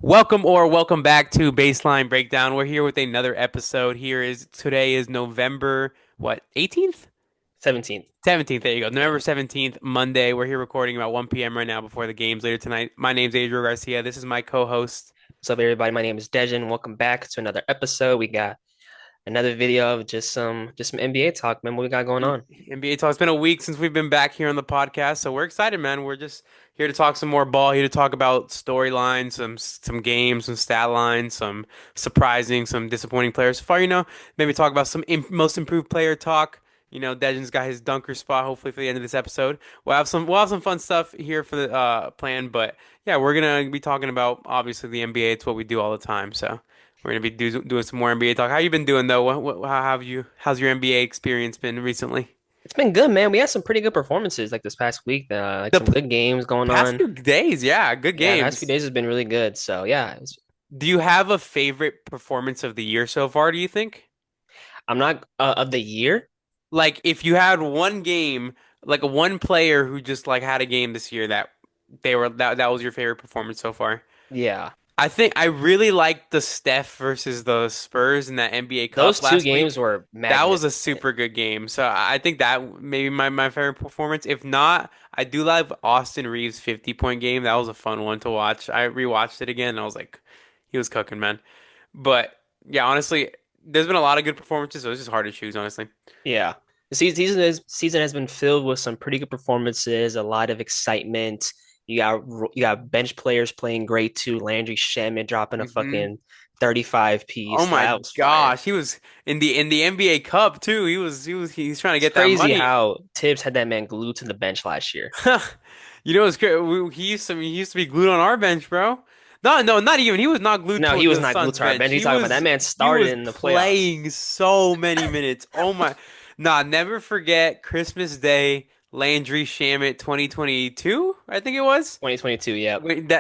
Welcome back to Baseline Breakdown. We're here with another episode. Today is November what, 18th? 17th. 17th. There you go. November 17th, Monday. We're here recording about 1 p.m. right now before the games later tonight. My name's Adriel Garcia. This is my co-host. What's up, everybody? My name is Dejan. Welcome back to another episode. We got another video of just some NBA talk, man. What we got going on? NBA talk. It's been a week since we've been back here on the podcast, so we're excited, man. We're just here to talk some more ball, here to talk about storylines, some games, some stat lines, some surprising, some disappointing players. So far, maybe talk about some most improved player talk. Dejan's got his dunker spot. Hopefully, for the end of this episode, we'll have some fun stuff here for the plan. But yeah, we're gonna be talking about obviously the NBA. It's what we do all the time. So. We're gonna be doing some more NBA talk. How you been doing though? How have you? How's your NBA experience been recently? It's been good, man. We had some pretty good performances like this past week. Like The some p- good games going past on. few days, yeah, good Yeah, the past few games. days has been really good. So yeah, Do you have a favorite performance of the year so far? Do you think? I'm not of the year. Like, if you had one game, like a one player who just like had a game this year that was your favorite performance so far. Yeah, I think I really liked the Steph versus the Spurs in that NBA those Cup two last games week. were That was a magnificent. super good game. So I think that maybe my favorite performance. If not, I do love Austin Reeves' 50-point game. That was a fun one to watch. I rewatched it again and I was like, he was cooking, man. But yeah, honestly, there's been a lot of good performances, so it's just hard to choose, honestly. Yeah. The season has been filled with some pretty good performances, a lot of excitement. You got bench players playing great too. Landry Shamet dropping a Hmm. fucking 35 Oh piece. my That was fire. gosh, he was in the NBA Cup too. He's trying to It's get that crazy money. how Tibbs had that man glued to the bench last year. It's great. He used to be glued on our bench, bro. No, no, not even. He was not glued No, to he was the not glued Suns to our bench. bench. He's He talking about that was man he started was in the playoffs. playing so many minutes. Oh my. Nah, never forget Christmas Day, Landry Shamet 2022, I think it was. 2022, yep. Wait,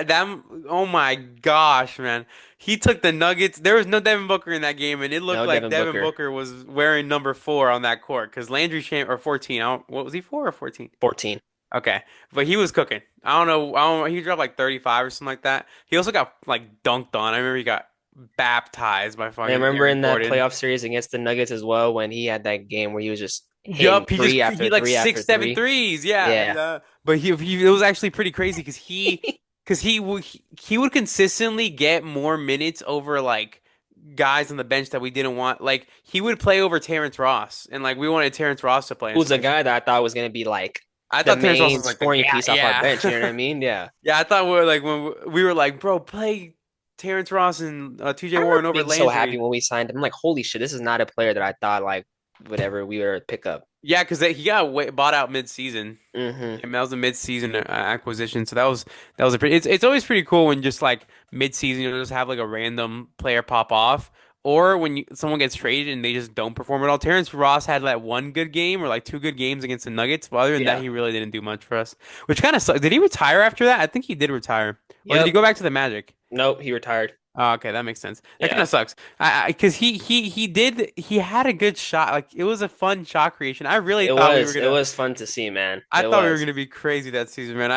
oh my gosh, man. He took the Nuggets. There was no Devin Booker in that game, and it looked No like Devin Devin Booker. Booker was wearing number 4 on that court because Landry Shamet, or 14. What was he, 4 or 14? 14. Okay, but he was cooking. I don't know. I don't know. He dropped like 35 or something like that. He also got like dunked on. I remember he got baptized by And I fucking remember Aaron in that Gordon. playoff series against the Nuggets as well when he had that game where he was just hitting Yup, he just three he after like three six, after seven three. threes. Yeah, Yeah. yeah. But it was actually pretty crazy because he would consistently get more minutes over like guys on the bench that we didn't want. Like he would play over Terrence Ross, and like we wanted Terrence Ross to play and Who's stuff. a guy that I thought was going to be like I the thought Terrence Ross main was like the scoring yeah, piece off our bench. You know what I yeah. mean? Yeah. Yeah, I thought we were like when we were like, bro, play Terrence Ross and TJ I remember Warren over being so happy Landry. when we signed him. I'm like, holy shit, this is not a player that I thought like whatever we were pick up. Yeah, because he got bought out mid-season. Hmm. And that was a mid-season acquisition. So that was a pretty. It's always pretty cool when just like mid-season you'll just have like a random player pop off, or when someone gets traded and they just don't perform at all. Terrence Ross had like one good game or like two good games against the Nuggets, but other than that, Yeah. he really didn't do much for us. Which kind of sucks. Did he retire after that? I think he did retire, or did he Yep. go back to the Magic? Nope. He retired. Oh, okay, that makes sense. That kind Yeah. of sucks. Because he had a good shot. Like it was a fun shot creation. I really It thought we were was. It gonna. was fun to see, man. I It thought we were was. gonna be crazy that season, man.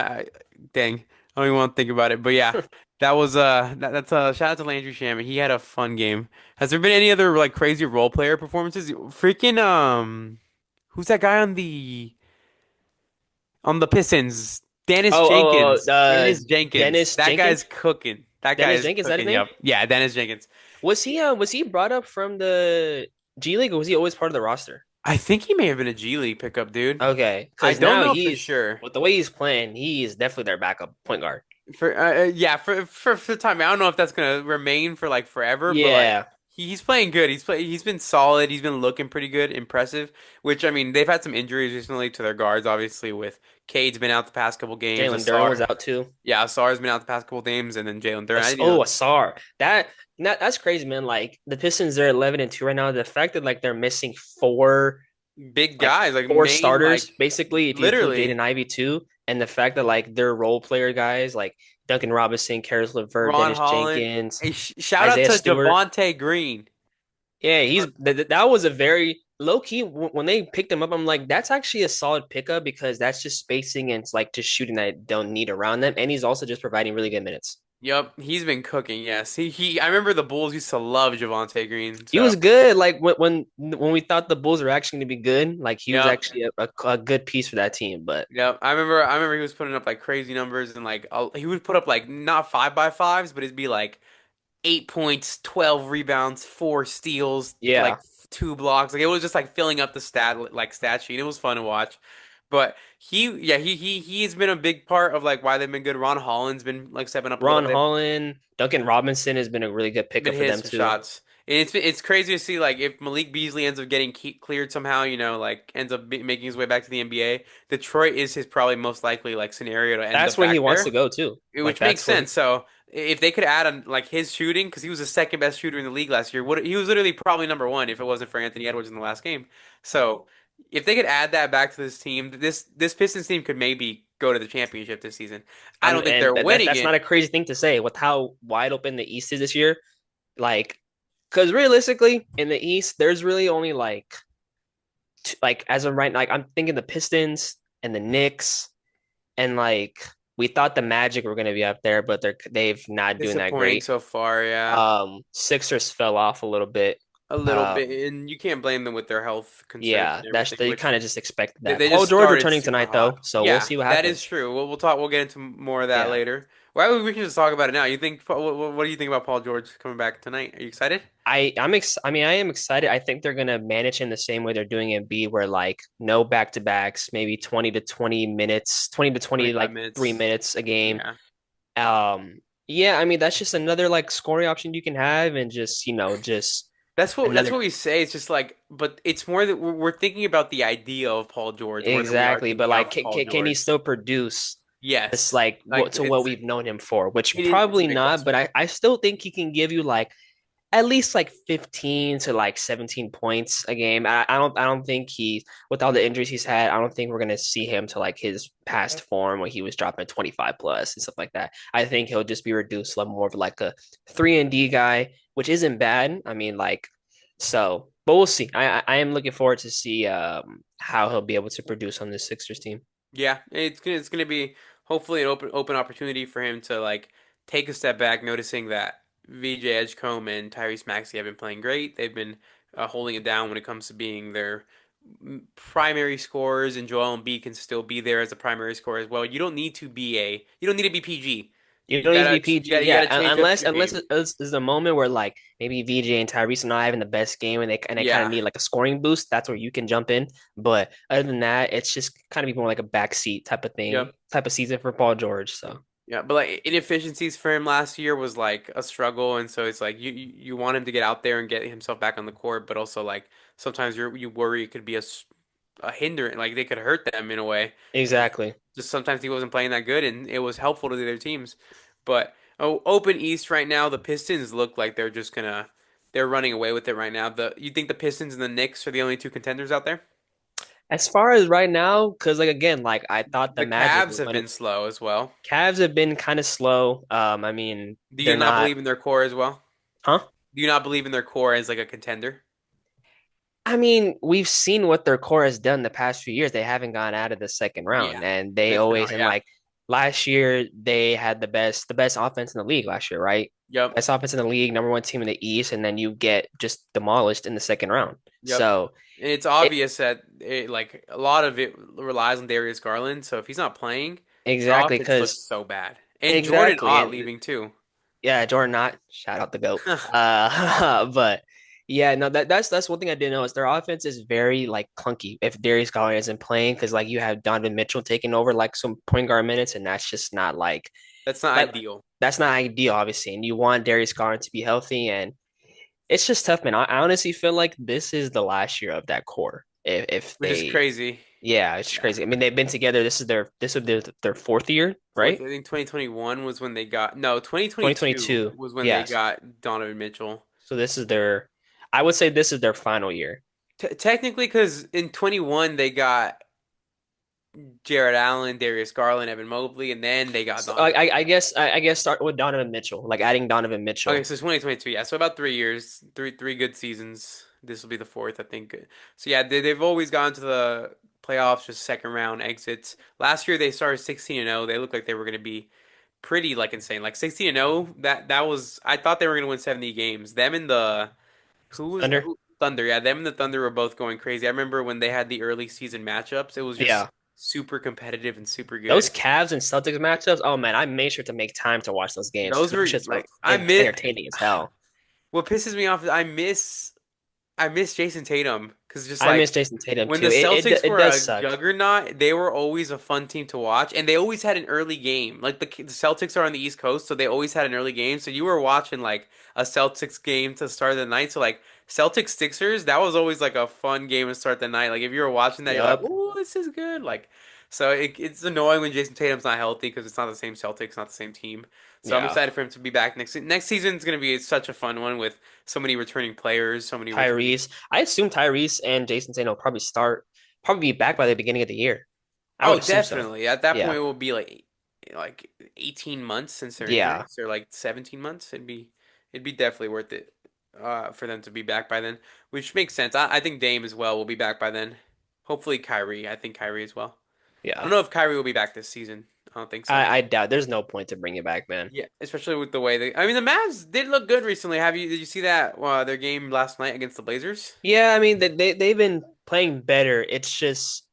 Dang, I don't even want to think about it. But yeah, that's shout out to Landry Shamet. He had a fun game. Has there been any other like crazy role player performances? Freaking who's that guy on the Pistons? Dennis Oh, oh, Jenkins. Dennis Jenkins. Dennis That guy's Jenkins. cooking. That guy Dennis is Jenkins, is that his cooking. name? Yep. Yeah, Dennis Jenkins. Was he brought up from the G League or was he always part of the roster? I think he may have been a G League pickup, dude. Okay, I because don't now know for he's sure. with the way he's playing, he is definitely their backup point guard. Yeah, for the time. I don't know if that's gonna remain for like forever, but like Yeah, he's playing good. He's been solid. He's been looking pretty good, impressive. Which I mean, they've had some injuries recently to their guards. Obviously, with Cade's been out the past couple games. Jalen Duran was Asar, out too. yeah, Asar's been out the past couple games, and then Jalen Duran. Asar. That's crazy, man. Like the Pistons, they're 11-2 right now. The fact that like they're missing Big like guys, like four main, like starters, basically, if you include literally Jaden Ivey too, and the fact that like their role player guys like Duncan Robinson, Karis LeVert, Ron Dennis Holland. Jenkins, Hey, shout out Isaiah to Stewart. Javante Green. Yeah, that was a very low key when they picked him up. I'm like, that's actually a solid pickup because that's just spacing and it's like just shooting that I don't need around them, and he's also just providing really good minutes. Yep, he's been cooking. Yes, he. I remember the Bulls used to love Javante Green. He So, was good. Like when we thought the Bulls were actually going to be good, like he was yep, actually a good piece for that team. But yep. I remember he was putting up like crazy numbers and like he would put up like not 5 by 5s, but it'd be like 8 points, 12 rebounds, 4 steals, like yeah, 2 blocks. Like it was just like filling up the stat sheet. It was fun to watch. But he's been a big part of like why they've been good. Ron Holland's been like stepping up a little Ron bit. Holland, Duncan Robinson has been a really good Been pickup for hitting them some too. shots. And it's crazy to see like if Malik Beasley ends up getting cleared somehow, like ends up making his way back to the NBA. Detroit is his probably most likely like scenario to end That's up where he back wants to there, go too. Like which makes that's where sense. So if they could add on like his shooting, because he was the second best shooter in the league last year, he was literally probably number one if it wasn't for Anthony Edwards in the last game. So if they could add that back to this team, this Pistons team could maybe go to the championship this season. I don't think and they're winning that's not it. a crazy thing to say with how wide open the East is this year. Like, because realistically, in the East, there's really only like as of right, like I'm thinking the Pistons and the Knicks, and like we thought the Magic were going to be up there, but they've not doing that Disappointing great. so far, yeah. Sixers fell off a little bit. A little bit, Um, and you can't blame them with their health concerns yeah, and that's everything, they which kind of just expected they, that. they Paul just George started returning super tonight hot. though, so we'll Yeah, see what that is happens. true. We'll talk. We'll get into more of that Yeah. later. Well, we can just talk about it now. You think? What do you think about Paul George coming back tonight? Are you excited? I mean I am excited. I think they're gonna manage him the same way they're doing in B, where like no back to backs, maybe 20 to 20 minutes, 20 to 20 25 like 3 minutes. minutes a game. Yeah. Yeah, I mean that's just another like scoring option you can have, and just just That's another what we say. It's just like, but it's more that we're thinking about the idea of Paul George more than we are exactly. But thinking like, of Paul can he George. still produce this Yes, like like to what we've known him for? Which it's a probably big not, but question. I still think he can give you like at least like 15 to like 17 points a game. I don't think with all the injuries he's had, I don't think we're gonna see him to like his past form when he was dropping 25 plus and stuff like that. I think he'll just be reduced to more of like a 3 and D guy, which isn't bad. I mean, like so, but we'll see. I am looking forward to see how he'll be able to produce on this Sixers team. Yeah, it's gonna be hopefully an open opportunity for him to like take a step back, noticing that VJ Edgecombe and Tyrese Maxey have been playing great. They've been holding it down when it comes to being their primary scorers, and Joel Embiid can still be there as a primary scorer as well. You don't need to be PG. You don't need to be PG, You yeah. gotta change up your Unless game. it's a moment where like maybe VJ and Tyrese are not having the best game, and they kind of Yeah. need like a scoring boost. That's where you can jump in. But other than that, it's just kind of more like a backseat type of thing, Yep. type of season for Paul George. So Yeah, but like inefficiencies for him last year was like a struggle, and so it's like you want him to get out there and get himself back on the court, but also like sometimes you worry it could be a hindrance, like they could hurt them in a way. exactly. Just sometimes he wasn't playing that good, and it was helpful to the other teams. But open East right now, the Pistons look like they're running away with it right now. You think the Pistons and the Knicks are the only two contenders out there? As far as right now, because like again, like I thought the The Magic Cavs were have gonna. been slow as well. Cavs have been kind of slow. I mean, Do you they're not not, believe in their core as well? huh? Do you not believe in their core as like a contender? I mean, we've seen what their core has done the past few years. They haven't gone out of the second round, Yeah, and they it's been always hard. and Yeah. like last year they had the best offense in the league last year, right? Yep. Best offense in the league, number one team in the East, and then you get just demolished in the second round. Yep. So And it's it obvious that like a lot of it relies on Darius Garland. So if he's not playing, their exactly offense looks because so bad. And Jordan exactly, Ott and leaving too. yeah, Jordan Knott, shout out the GOAT. But yeah, no, that's one thing I didn't know is their offense is very like clunky if Darius Garland isn't playing because like you have Donovan Mitchell taking over like some point guard minutes, and that's just not like That's not that. ideal, That's not ideal, obviously, and you want Darius Garland to be healthy, and it's just tough, man. I honestly feel like this is the last year of that core. If which is they, crazy. yeah, it's just Yeah. crazy. I mean, they've been together. This would be their fourth year, Fourth, right? I think 2021 was when they got, no, 2022 2022, was when they yes. got Donovan Mitchell. So this is their, I would say this is their final year. Technically, because in 21 they got Jared Allen, Darius Garland, Evan Mobley, and then they got So Donovan Mitchell. I guess start with Donovan Mitchell, like adding Donovan Okay, Mitchell. so it's 2022, yeah. So about 3 years, three good seasons. This will be the fourth, I think. So yeah, they've always gone to the playoffs, just second round exits. Last year they started 16-0. They looked like they were going to be pretty like insane. Like 16-0, that was I thought they were gonna win 70 games. Them and the Thunder. who, Thunder, yeah, them and the Thunder were both going crazy. I remember when they had the early season matchups, it was just Yeah. super competitive and super Those good. Cavs and Celtics matchups, oh man, I made sure to make time to watch those games Those because were those shits were like I miss entertaining as hell. what pisses me off is I miss Jason Tatum because just I like miss Jason Tatum when the too. Celtics It were does a suck. juggernaut, they were always a fun team to watch, and they always had an early game. Like the Celtics are on the East Coast, so they always had an early game. So you were watching like a Celtics game to start the night. So like Celtics Sixers, that was always like a fun game to start the night. Like if you were watching that, you're like, Yup. "Oh, this is good." Like, so it's annoying when Jason Tatum's not healthy because it's not the same Celtics, not the same team. So I'm Yeah. excited for him to be back next season. Is going to be such a fun one with so many returning players, so many returning. Tyrese. I assume Tyrese and Jason Tatum will probably be back by the beginning of the year. I would Oh, assume so. definitely. At that Yeah. point, it will be like 18 months since their Yeah. injuries, or like 17 months. It'd be definitely worth it for them to be back by then, which makes sense. I think Dame as well will be back by then. Hopefully Kyrie. I think Kyrie as well. I don't Yeah. know if Kyrie will be back this season. I don't think so. I doubt there's no point to bring it back, man. Yeah, especially with the way I mean, the Mavs did look good recently. Did you see that their game last night against the Blazers? Yeah, I mean they've been playing better. It's just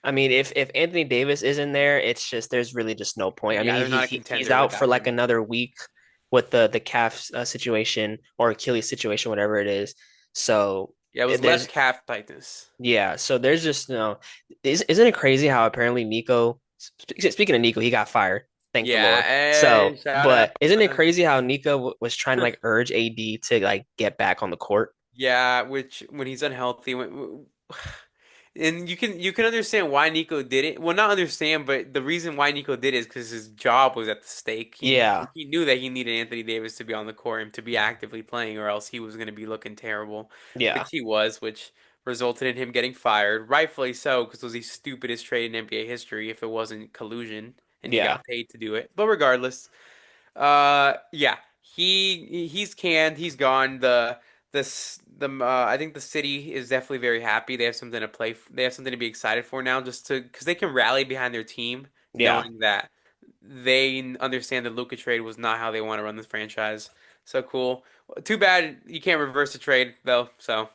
I mean if Anthony Davis isn't there, it's just there's really just no point. I mean Yeah, they're not a he's contender out for without like him. another week with the calf situation or Achilles situation, whatever it is. So Yeah, it was less there's calf tightness. yeah, so there's just no. Isn't it crazy how apparently Nico? Speaking of Nico, he got fired. Thank the Yeah, Lord. hey, So, shout out. but isn't it crazy how Nico was trying to like urge AD to like get back on the court? Yeah, which when he's unhealthy, and you can understand why Nico did it. Well, not understand, but the reason why Nico did it is because his job was at the stake. Yeah, He knew that he needed Anthony Davis to be on the court and to be actively playing, or else he was going to be looking terrible, yeah, which he was, which resulted in him getting fired, rightfully so, because it was the stupidest trade in NBA history if it wasn't collusion and he yeah. got paid to do it. But regardless. Yeah, he's canned. He's gone. I think the city is definitely very happy. They have something to they have something to be excited for now, just to because they can rally behind their team, Yeah. knowing that they understand the Luka trade was not how they want to run this franchise. So cool. Too bad you can't reverse the trade though. So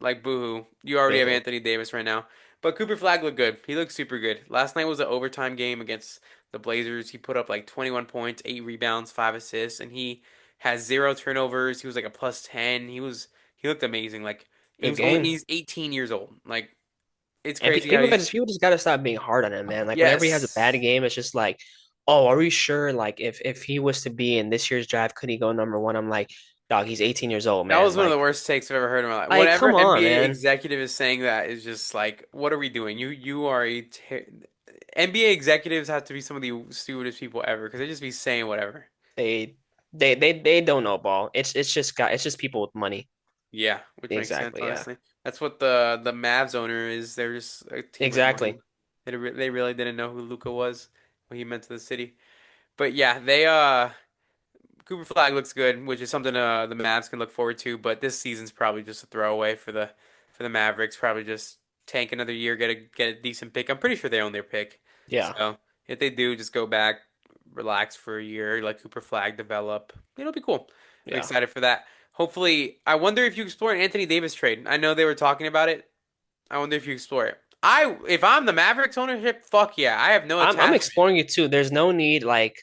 like boohoo, you already have Boo-hoo. Anthony Davis right now. But Cooper Flag looked good. He looked super good. Last night was an overtime game against the Blazers. He put up like 21 points, 8 rebounds, 5 assists, and he has 0 turnovers. He was like a plus 10. He looked amazing. Like Good game. he's 18 years old. Like it's And crazy how he's people just gotta stop being hard on him, man. Like whenever he has a bad yes. game, it's just like, oh, are we sure? Like if he was to be in this year's draft, could he go number one? I'm like, dog, he's 18 years old, That man. was one of the worst takes I've ever heard in my life. Like Whenever come on, NBA man. executive is saying that is just like, what are we doing? You are NBA executives have to be some of the stupidest people ever because they just be saying whatever. They they don't know ball. It's just people with money. Yeah, which makes sense, Exactly. Yeah. honestly. That's what the Mavs owner is. They're just a team with money. Exactly. They really didn't know who Luca was, what he meant to the city. But yeah, they Cooper Flag looks good, which is something the Mavs can look forward to. But this season's probably just a throwaway for the Mavericks. Probably just tank another year, get a decent pick. I'm pretty sure they own their pick. Yeah. So if they do, just go back, relax for a year, let Cooper Flag develop. It'll be cool. I'm Yeah. excited for that. Hopefully, I wonder if you explore an Anthony Davis trade. I know they were talking about it. I wonder if you explore it. If I'm the Mavericks ownership, fuck yeah, I have no I'm attachment. exploring it too. There's no need like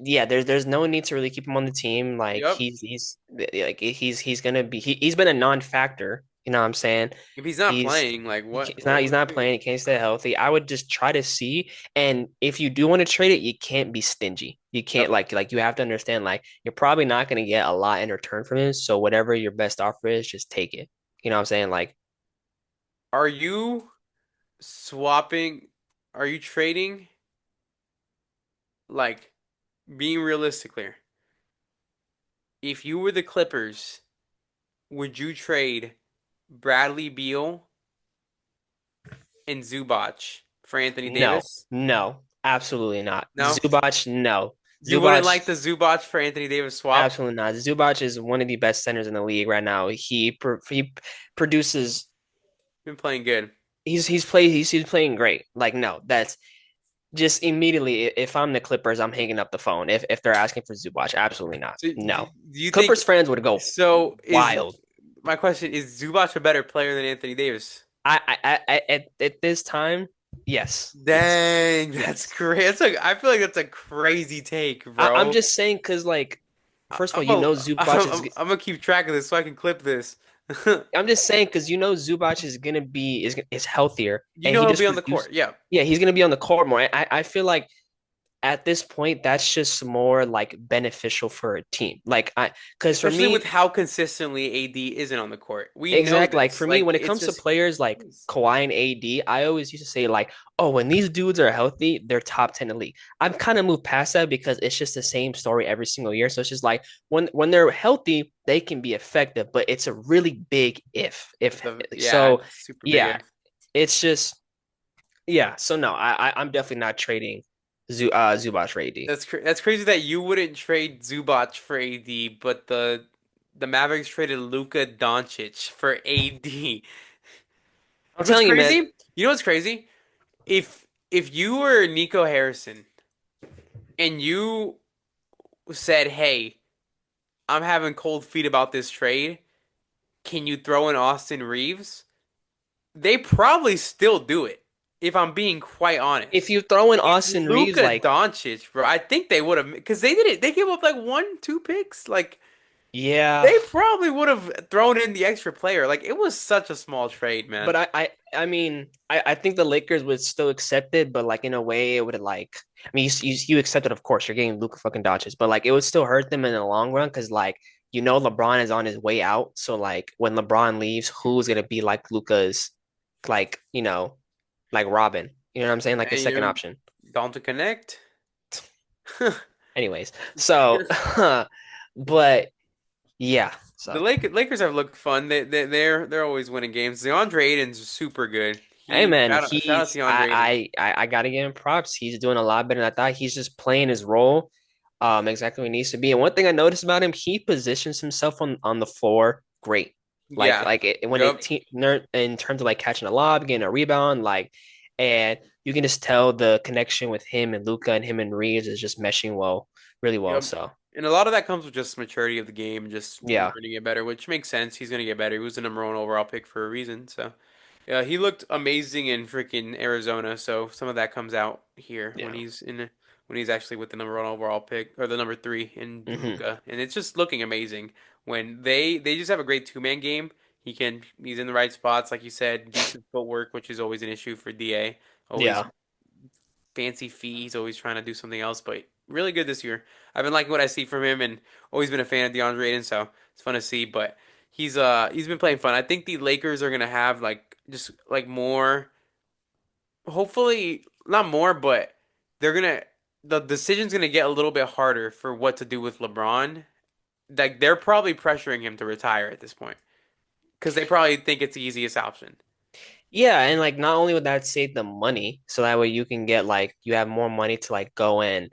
there's no need to really keep him on the team. Like Yep. he's gonna be he's been a non-factor. You know what I'm saying? If he's not He's playing, like what he's would you not do? playing. He can't stay healthy. I would just try to see. And if you do want to trade it, you can't be stingy. You can't Yep. like you have to understand like you're probably not gonna get a lot in return from him. So whatever your best offer is, just take it. You know what I'm saying? Like Are you swapping? Are you trading? Like being realistic here. If you were the Clippers, would you trade Bradley Beal and Zubac for Anthony no, Davis? no, absolutely not. No, Zubac, no. you wouldn't Zubac, like the Zubac for Anthony Davis swap. absolutely not. Zubac is one of the best centers in the league right now. He produces. Been playing good. He's playing great. Like no, that's just immediately, if I'm the Clippers, I'm hanging up the phone. If they're asking for Zubac, absolutely not. So No. do you think Clippers fans would go so? Is wild. my question is Zubac a better player than Anthony Davis? At this time, yes, yes, Dang, that's yes. great. I feel like that's a crazy take, I'm bro. just saying because, like, I- first of all, I'm a, Zubac is. I'm gonna keep track of this so I can clip this. I'm just saying because Zubac is gonna be is healthier, You and know he he'll just be on the produced. court. Yeah. Yeah, he's gonna be on the court more. I feel like at this point, that's just more like beneficial for a team. Because for Especially with me, how consistently AD isn't on the court. We know exactly. Like this. for me, Like when it it's comes to just players like Kawhi and AD, I always used to say like, oh, when these dudes are healthy, they're top 10 in the league. I've kind of moved past that because it's just the same story every single year. So it's just like when they're healthy, they can be effective, but it's a really big if. If yeah, so, it's super big yeah, if. it's just yeah. So no, I'm definitely not trading Zubac for AD. That's crazy that you wouldn't trade Zubac for AD, but the Mavericks traded Luka Doncic for AD. I'm What's telling you, man. crazy? You know what's crazy? If you were Nico Harrison and you said, "Hey, I'm having cold feet about this trade. Can you throw in Austin Reeves?" They probably still do it, if I'm being quite If honest. you throw in It's Austin Reeves, Luka like Doncic, bro. I think they would have because they did it. They gave up like one, two picks. Like yeah. they probably would have thrown in the extra player. Like it was such a small trade, man. But I mean, I think the Lakers would still accept it, but like in a way, it would like, I mean, you accept it, of course, you're getting Luka fucking Doncic, but like it would still hurt them in the long run because like LeBron is on his way out, so like when LeBron leaves, who's gonna be like Luka's, like like Robin, you know what I'm saying, like his And second option. Dalton Connect. Anyways, so, but yeah, The so. Lakers have looked fun. They're always winning games. DeAndre Ayton's super good. Hey He man, shout out he's to DeAndre Ayton. I gotta give him props. He's doing a lot better than I thought. He's just playing his role, exactly what he needs to be. And one thing I noticed about him, he positions himself on the floor great. Yeah. When Yup. in terms of like catching a lob, getting a rebound, like, and you can just tell the connection with him and Luca and him and Reeves is just meshing well, really well. Yep. So And a lot of that comes with just maturity of the game and just yeah, learning it better, which makes sense. He's gonna get better. He was the number one overall pick for a reason. So yeah, he looked amazing in freaking Arizona. So some of that comes out here yeah, when he's actually with the number one overall pick or the number three in hmm Luca, and it's just looking amazing when they just have a great two-man game. He's in the right spots, like you said, decent footwork, which is always an issue for DA. Always yeah, fancy feet. He's always trying to do something else, but really good this year. I've been liking what I see from him, and always been a fan of DeAndre Ayton, so it's fun to see. But he's been playing fun. I think the Lakers are gonna have like just like more, hopefully not more, but they're gonna the decision's gonna get a little bit harder for what to do with LeBron. Like they're probably pressuring him to retire at this point because they probably think it's the easiest option. yeah. And like not only would that save them money, so that way you can get like you have more money to like go and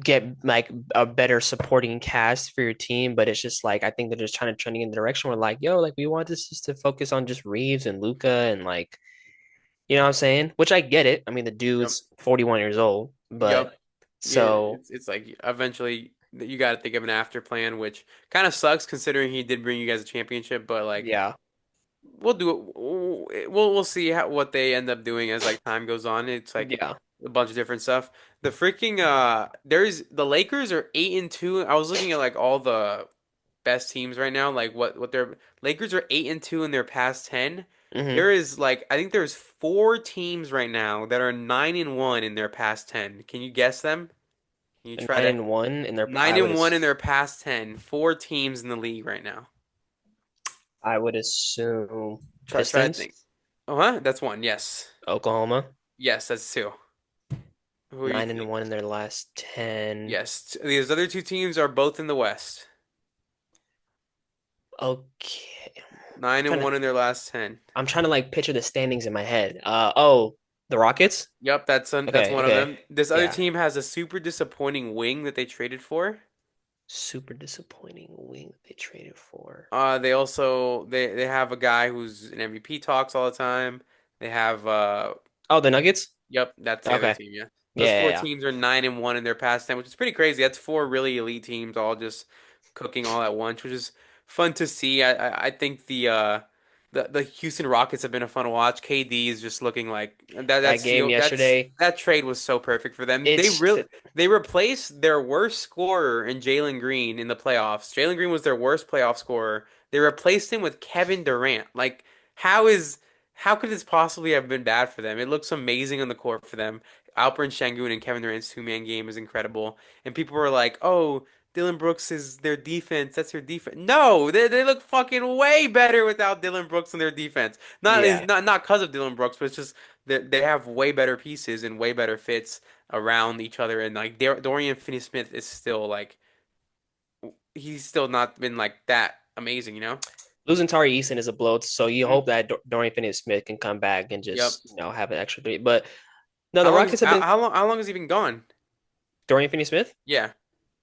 get like a better supporting cast for your team, but it's just like I think they're just trying to trending in the direction where like, yo, like we want this just to focus on just Reeves and Luca and like you know what I'm saying? Which I get it. I mean the Yep. dude's 41 years old, but Yep. Yeah, so it's like eventually you got to think of an after plan, which kind of sucks considering he did bring you guys a championship. But like, yeah. we'll do it. We'll see what they end up doing as like time goes on. It's like Yeah. a bunch of different stuff. The freaking there's the Lakers are 8-2. I was looking at like all the best teams right now, like what their Lakers are 8-2 in their past 10. hmm There is like I think there's four teams right now that are 9-1 in their past 10. Can you guess them? Can you They're try nine to and one in their nine and one in their past 10? Four teams in the league right now. I would assume Try to Pistons, think. Oh, huh? That's one. Yes. Oklahoma, Yes, that's two. Who do you nine and think? one in their last 10. Yes. These other two teams are both in the West. Okay. Nine Trying and to one in their last 10. I'm trying to like picture the standings in my head. Oh, the Rockets? Yep, that's Okay, one of okay. them. This other Yeah. team has a super disappointing wing that they traded for. Super disappointing wing that they traded for. They also they have a guy who's in MVP talks all the time. They have Oh, the Nuggets? Yep, that's the other Okay. team. Yeah, Yeah, those yeah, four yeah. teams are 9-1 in their past 10, which is pretty crazy. That's four really elite teams all just cooking all at once, which is fun to see. I think the Houston Rockets have been a fun watch. KD is just looking like that. That game yesterday, That trade was so perfect for them. it's They replaced their worst scorer in Jalen Green in the playoffs. Jalen Green was their worst playoff scorer. They replaced him with Kevin Durant. Like, how is how could this possibly have been bad for them? It looks amazing on the court for them. Alperen Şengün and Kevin Durant's two-man game is incredible. And people were like, "Oh, Dylan Brooks is their defense. That's their defense." No, they look fucking way better without Dylan Brooks in their defense. yeah. Not because of Dylan Brooks, but it's just they have way better pieces and way better fits around each other. And like Dorian Finney-Smith is still like he's still not been like that amazing, you know? Losing Tari Eason is a blow, so you Mhm. hope that Dorian Finney-Smith can come back and Yep. just have an extra three. But no, the Rockets have been How long has he been gone? Dorian Finney-Smith. Yeah.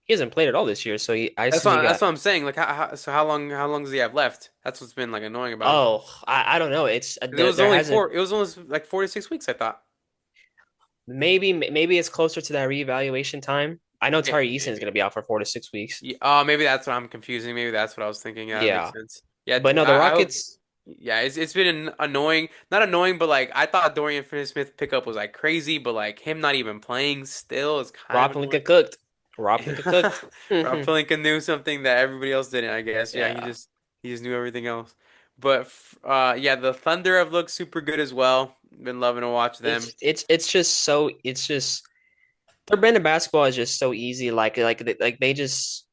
He hasn't played at all this year, so I assume he That's got. what I'm saying. Like, so how long does he have left? That's what's been like annoying about him. Oh, I don't know. It's 'Cause it was there only hasn't four. It was only like 4 to 6 weeks. I thought. maybe it's closer to that reevaluation time. I know Tari Eason is going Maybe. to be out for 4 to 6 weeks. Yeah, oh, maybe that's what I'm confusing. Maybe that's what I was thinking. Yeah, that makes Yeah, sense. Yeah, but no, the I hope. Rockets. Yeah, it's been annoying. Not annoying, but like I thought Dorian Finney-Smith pickup was like crazy, but like him not even playing still is kind of Rob annoying. Pelinka cooked. Rob Pelinka cooked. Rob Pelinka knew something that everybody else didn't, I guess. Yeah, Yeah, he just knew everything else. But yeah, the Thunder have looked super good as well. Been loving to watch them. it's just so it's just their brand of basketball is just so easy. Like they just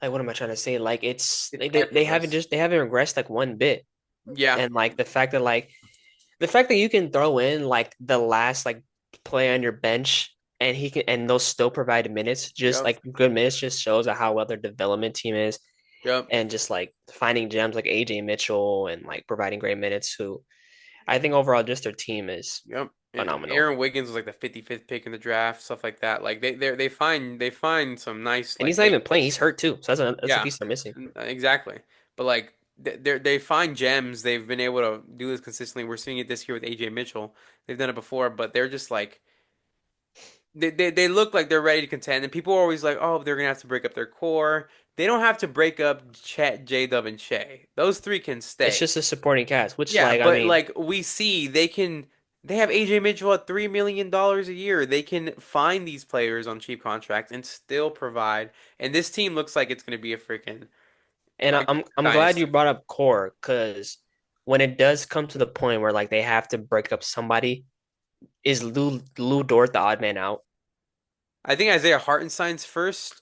like what am I trying to say? Like It's effortless. they haven't regressed like one bit. Yeah. And like the fact that you can throw in like the last like play on your bench and he can and those still provide minutes, just Yep. like good minutes, just shows how well their development team is, Yep. and just like finding gems like AJ Mitchell and like providing great minutes. Who I think overall just their team is Yep. And phenomenal. Aaron Wiggins was like the 55th pick in the draft, stuff like that. Like they find some nice And he's like not big even playing; he's fish. hurt too. So that's a Yeah. piece they're missing. Exactly. But like they find gems. They've been able to do this consistently. We're seeing it this year with AJ Mitchell. They've done it before, but they're just like they look like they're ready to contend. And people are always like, oh, they're gonna have to break up their core. They don't have to break up Chet, J Dub, and Shea. Those three can It's stay. just a supporting cast, which Yeah, like I but mean, like we see, they have AJ Mitchell at $3 million a year. They can find these players on cheap contracts and still provide. And this team looks like it's gonna be a freaking and like I'm glad you dynasty. brought up core because when it does come to the point where like they have to break up somebody, is Lou Dort the odd man out? I think Isaiah Hartenstein's first.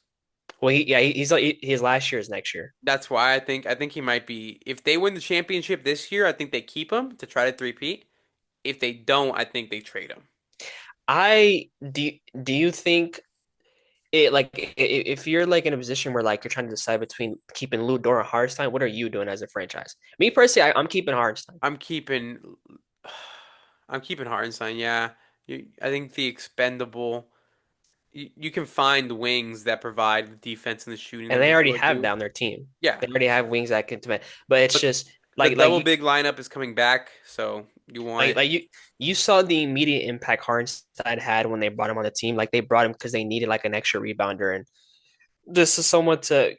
Well, he's like his last year is next year. That's why I think he might be. If they win the championship this year, I think they keep him to try to three-peat. If they don't, I think they trade him. I do you think it like if you're like in a position where like you're trying to decide between keeping Lou Dort or Hartenstein, what are you doing as a franchise? Me personally, I'm keeping Hartenstein. I'm keeping I'm keeping Hartenstein. Yeah, I think the expendable. You can find wings that provide the defense and the shooting And that they these already people have do. that on their team. Yeah, They already have wings that can command. But it's but just the like double big lineup is coming back, so you want you saw the immediate impact Hardenstein had when they brought him on the team. Like they brought him because they needed like an extra rebounder and this is someone to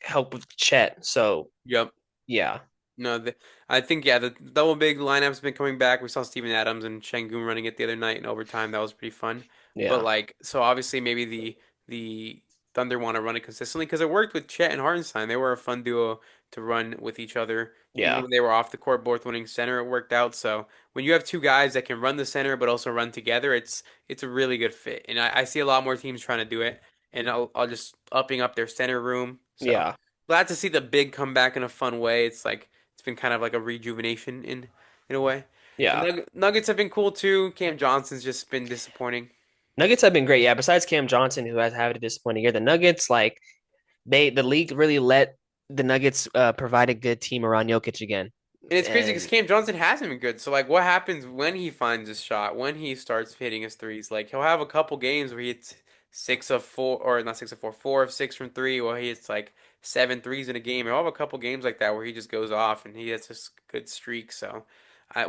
help with Chet. So yep. yeah, No, I think yeah, the double big lineup's been coming back. We saw Steven Adams and Şengün running it the other night in overtime. That was pretty fun. But yeah, like, so obviously maybe the Thunder want to run it consistently because it worked with Chet and Hartenstein. They were a fun duo to run with each other. Even yeah, when they were off the court, both winning center, it worked out. So when you have two guys that can run the center but also run together, it's a really good fit. And I see a lot more teams trying to do it, and I'll just upping up their center room. So yeah, glad to see the big come back in a fun way. It's like it's been kind of like a rejuvenation in a way. The yeah. Nuggets have been cool too. Cam Johnson's just been disappointing. Nuggets have been great. Yeah, besides Cam Johnson, who has had a disappointing year, the Nuggets like the league really let the Nuggets provide a good team around Jokic again. And it's crazy because And Cam Johnson hasn't been good. So like, what happens when he finds his shot? When he starts hitting his threes? Like he'll have a couple games where he hits 6 of 4, or not 6 of 4, 4 of 6 from three, or he hits like 7 threes in a game. He'll have a couple games like that where he just goes off and he has this good streak. So,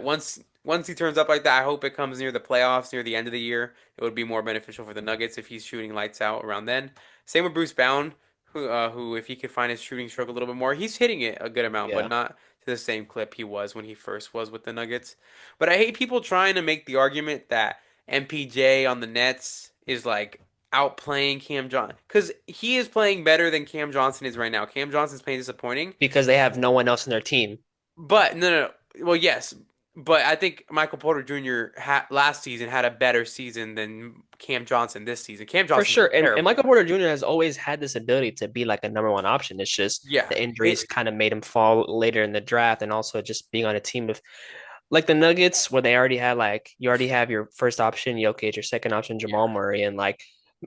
once once he turns up like that, I hope it comes near the playoffs, near the end of the year. It would be more beneficial for the Nuggets if he's shooting lights out around then. Same with Bruce Bowen, who if he could find his shooting stroke a little bit more, he's hitting it a good amount, but Yeah. not to the same clip he was when he first was with the Nuggets. But I hate people trying to make the argument that MPJ on the Nets is like outplaying Cam Johnson because he is playing better than Cam Johnson is right now. Cam Johnson's playing disappointing, Because they have no one else in their team. but no. Well, yes, but I think Michael Porter Jr. Last season had a better season than Cam Johnson this season. Cam For Johnson's sure. And terrible. Michael Porter Jr. has always had this ability to be like a number one option. It's just Yeah, the injuries it. kind of made him fall later in the draft, and also just being on a team with like the Nuggets where they already had like you already have your first option Jokic, your second option Yeah, Jamal Murray, and like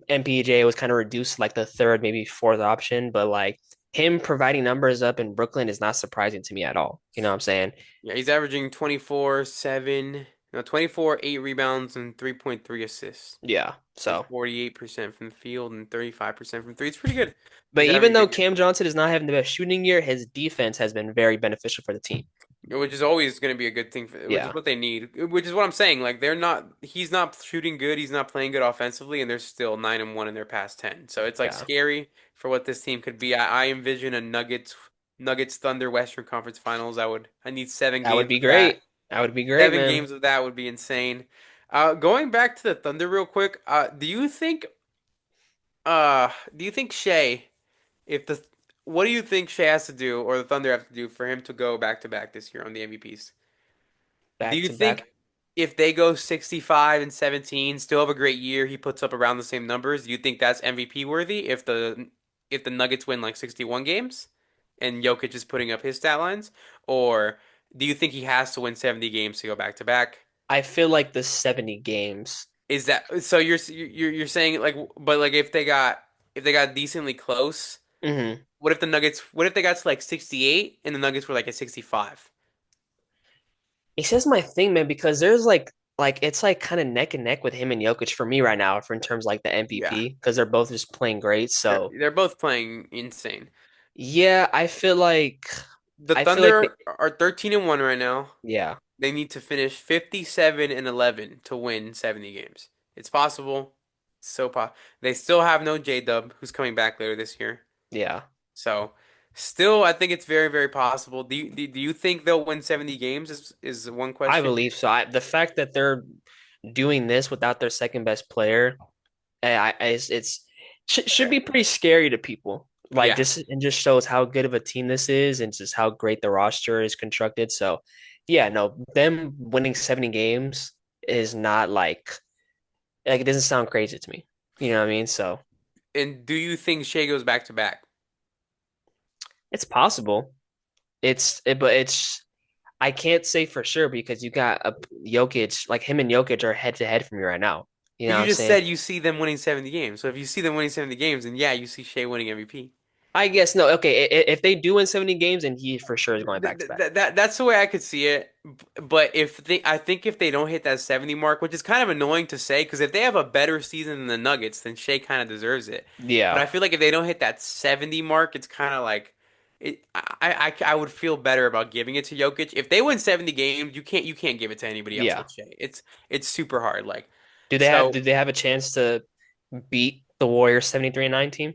MPJ was kind of reduced to, like the third, maybe fourth option, but like him providing numbers up in Brooklyn is not surprising to me at all. You know what I'm saying? yeah. He's averaging 24, 7, no, 24, 8 rebounds and 3.3 assists, Yeah. and So, 48% from the field and 35% from three. It's pretty good. but He's even having a though good year. Cam Johnson is not having the best shooting year, his defense has been very beneficial for the team. Which is always going to be a good thing which is Yeah. what they need. Which is what I'm saying. Like they're not. He's not shooting good. He's not playing good offensively, and they're still 9-1 in their past 10. So it's like Yeah. scary for what this team could be. I envision a Nuggets Thunder Western Conference Finals. I need seven That would games be of that. great. That would be great, Seven man. games of that would be insane. Going back to the Thunder real quick. Do you think Shea, if the what do you think Shea has to do or the Thunder have to do for him to go back to back this year on the MVPs? Do Back you to back. think if they go 65 and 17, still have a great year, he puts up around the same numbers? Do you think that's MVP worthy if the Nuggets win like 61 games and Jokic is putting up his stat lines? Or do you think he has to win 70 games to go back to back? I feel like the 70 games. Is that so you're saying like but like if they got decently close, Hmm. what if they got to like 68 and the Nuggets were like at 65? It's just my thing, man, because there's like it's like kind of neck and neck with him and Jokic for me right now for in terms of like the Yeah. MVP because they're both just playing great. So They're both playing insane. yeah, The I feel like Thunder are 13-1 right now. yeah, They need to finish 57-11 to win 70 games. It's possible. So they still have no J-Dub who's coming back later this year. yeah. So still I think it's very very possible. Do you think they'll win 70 games is one I question. believe so. The fact that they're doing this without their second best player, it's should Eh, be pretty scary to people. Like Yeah. just and just shows how good of a team this is and just how great the roster is constructed. So, yeah, no, them winning 70 games is not like it doesn't sound crazy to me. You know what I mean? So And do you think Shea goes back to back? it's possible. But it's I can't say for sure because you got a Jokic, like him and Jokic are head to head from you right now. You know But what you I'm just saying? said you see them winning 70 games. So if you see them winning 70 games, then yeah, you see Shea winning MVP. I guess no. Okay, if they do win 70 games, and he for sure is going back to back. That's the way I could see it. But I think if they don't hit that 70 mark, which is kind of annoying to say, because if they have a better season than the Nuggets, then Shea kind of deserves it. But Yeah, I feel like if they don't hit that 70 mark, it's kind of like I would feel better about giving it to Jokic. If they win 70 games, you can't give it to anybody else yeah. but Shea. It's super hard. Like Do so they have a chance to beat the Warriors 73-9 team?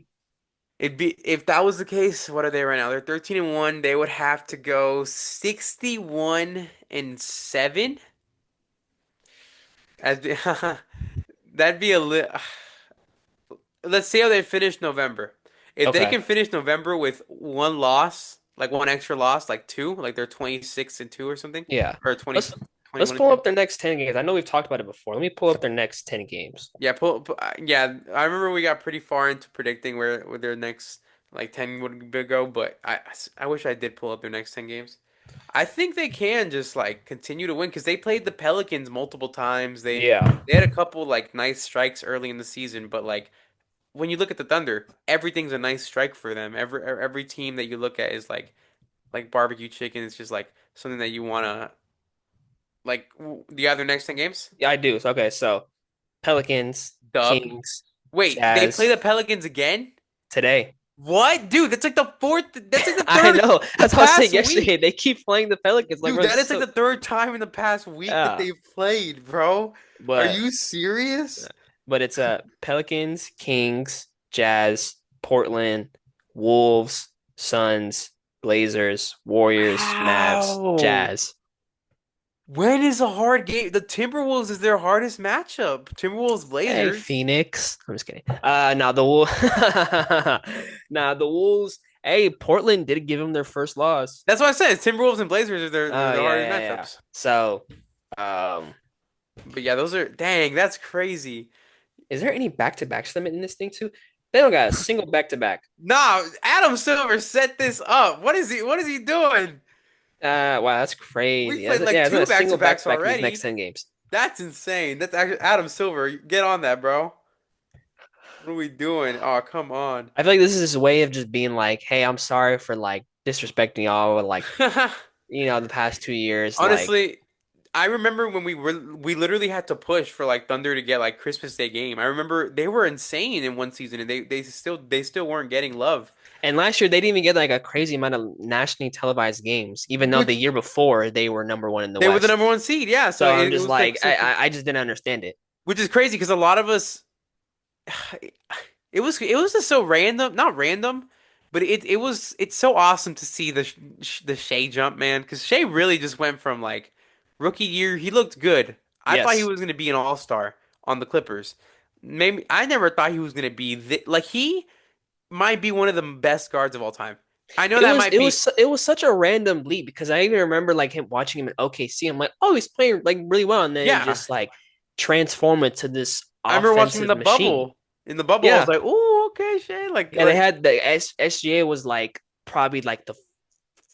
it'd be if that was the case, what are they right now? They're 13-1. They would have to go 61-7. As that'd be a let's see how they finish November. If they Okay, can finish November with one loss, like one extra loss, like two, like they're 26-2 or something, yeah. or 20 Let's let's 21 and pull 2. up their next 10 games. I know we've talked about it before. Let me pull up their next 10 games. Yeah, yeah, I remember we got pretty far into predicting where their next like 10 would go, but I wish I did pull up their next 10 games. I think they can just like continue to win because they played the Pelicans multiple times. Yeah, They had a couple like nice strikes early in the season, but like when you look at the Thunder, everything's a nice strike for them. Every team that you look at is like barbecue chicken. It's just like something that you wanna like. The other next 10 games, yeah, I do. So, okay, so Pelicans, dub. Kings, Wait, they play Jazz the Pelicans again? today. What? Dude, that's like the fourth, that's like the I third know. the That's what I was saying past yesterday. week. They keep playing the Pelicans. Like, Dude, bro, that it's is like so the third time in the past week that yeah. they've played, bro. Are But you serious? it's Pelicans, Kings, Jazz, Portland, Wolves, Suns, Blazers, Warriors, Mavs, How? Jazz. When is a hard game? The Timberwolves is their hardest matchup. Timberwolves Hey, Blazers. Phoenix. I'm just kidding. Now the Wolves. Nah, the Wolves. Hey, Portland did give them their first loss. That's what I said. Timberwolves and Blazers are Oh their yeah, hardest yeah, yeah. matchups. So, um, But yeah, those are dang, that's crazy. is there any back-to-backs limit in this thing too? They don't got a single back-to-back. Nah, Adam Silver set this up. What is he doing? Wow, that's We crazy. played like Yeah, there's not two a single back-to-backs back-to-back in these next already. 10 games. That's insane. That's actually Adam Silver. Get on that, bro. What are we doing? Oh, come on. I feel like this is his way of just being like, hey, I'm sorry for like disrespecting y'all with like, the past 2 years. Like, Honestly, I remember when we literally had to push for like Thunder to get like Christmas Day game. I remember they were insane in one season and they still weren't getting love. and last year they didn't even get like a crazy amount of nationally televised games, even though the Which year before they were number one in the they were the West. number one seed, yeah. So So I'm it just was like like, so I just didn't understand it. which is crazy because a lot of us it was just so random, not random, but it's so awesome to see the Shea jump, man, because Shea really just went from like rookie year, he looked good. I thought he Yes. was gonna be an all-star on the Clippers. Maybe I never thought he was gonna be like he might be one of the best guards of all time. I know It that was might it was be, su- it was such a random leap because I even remember like him watching him in OKC. I'm like, oh, he's playing like really well, and then yeah. just like transform it to this I remember watching him in offensive the machine. bubble. In the bubble, I was Yeah, like, "Ooh, okay, Shea." yeah. They had the SGA was like probably like the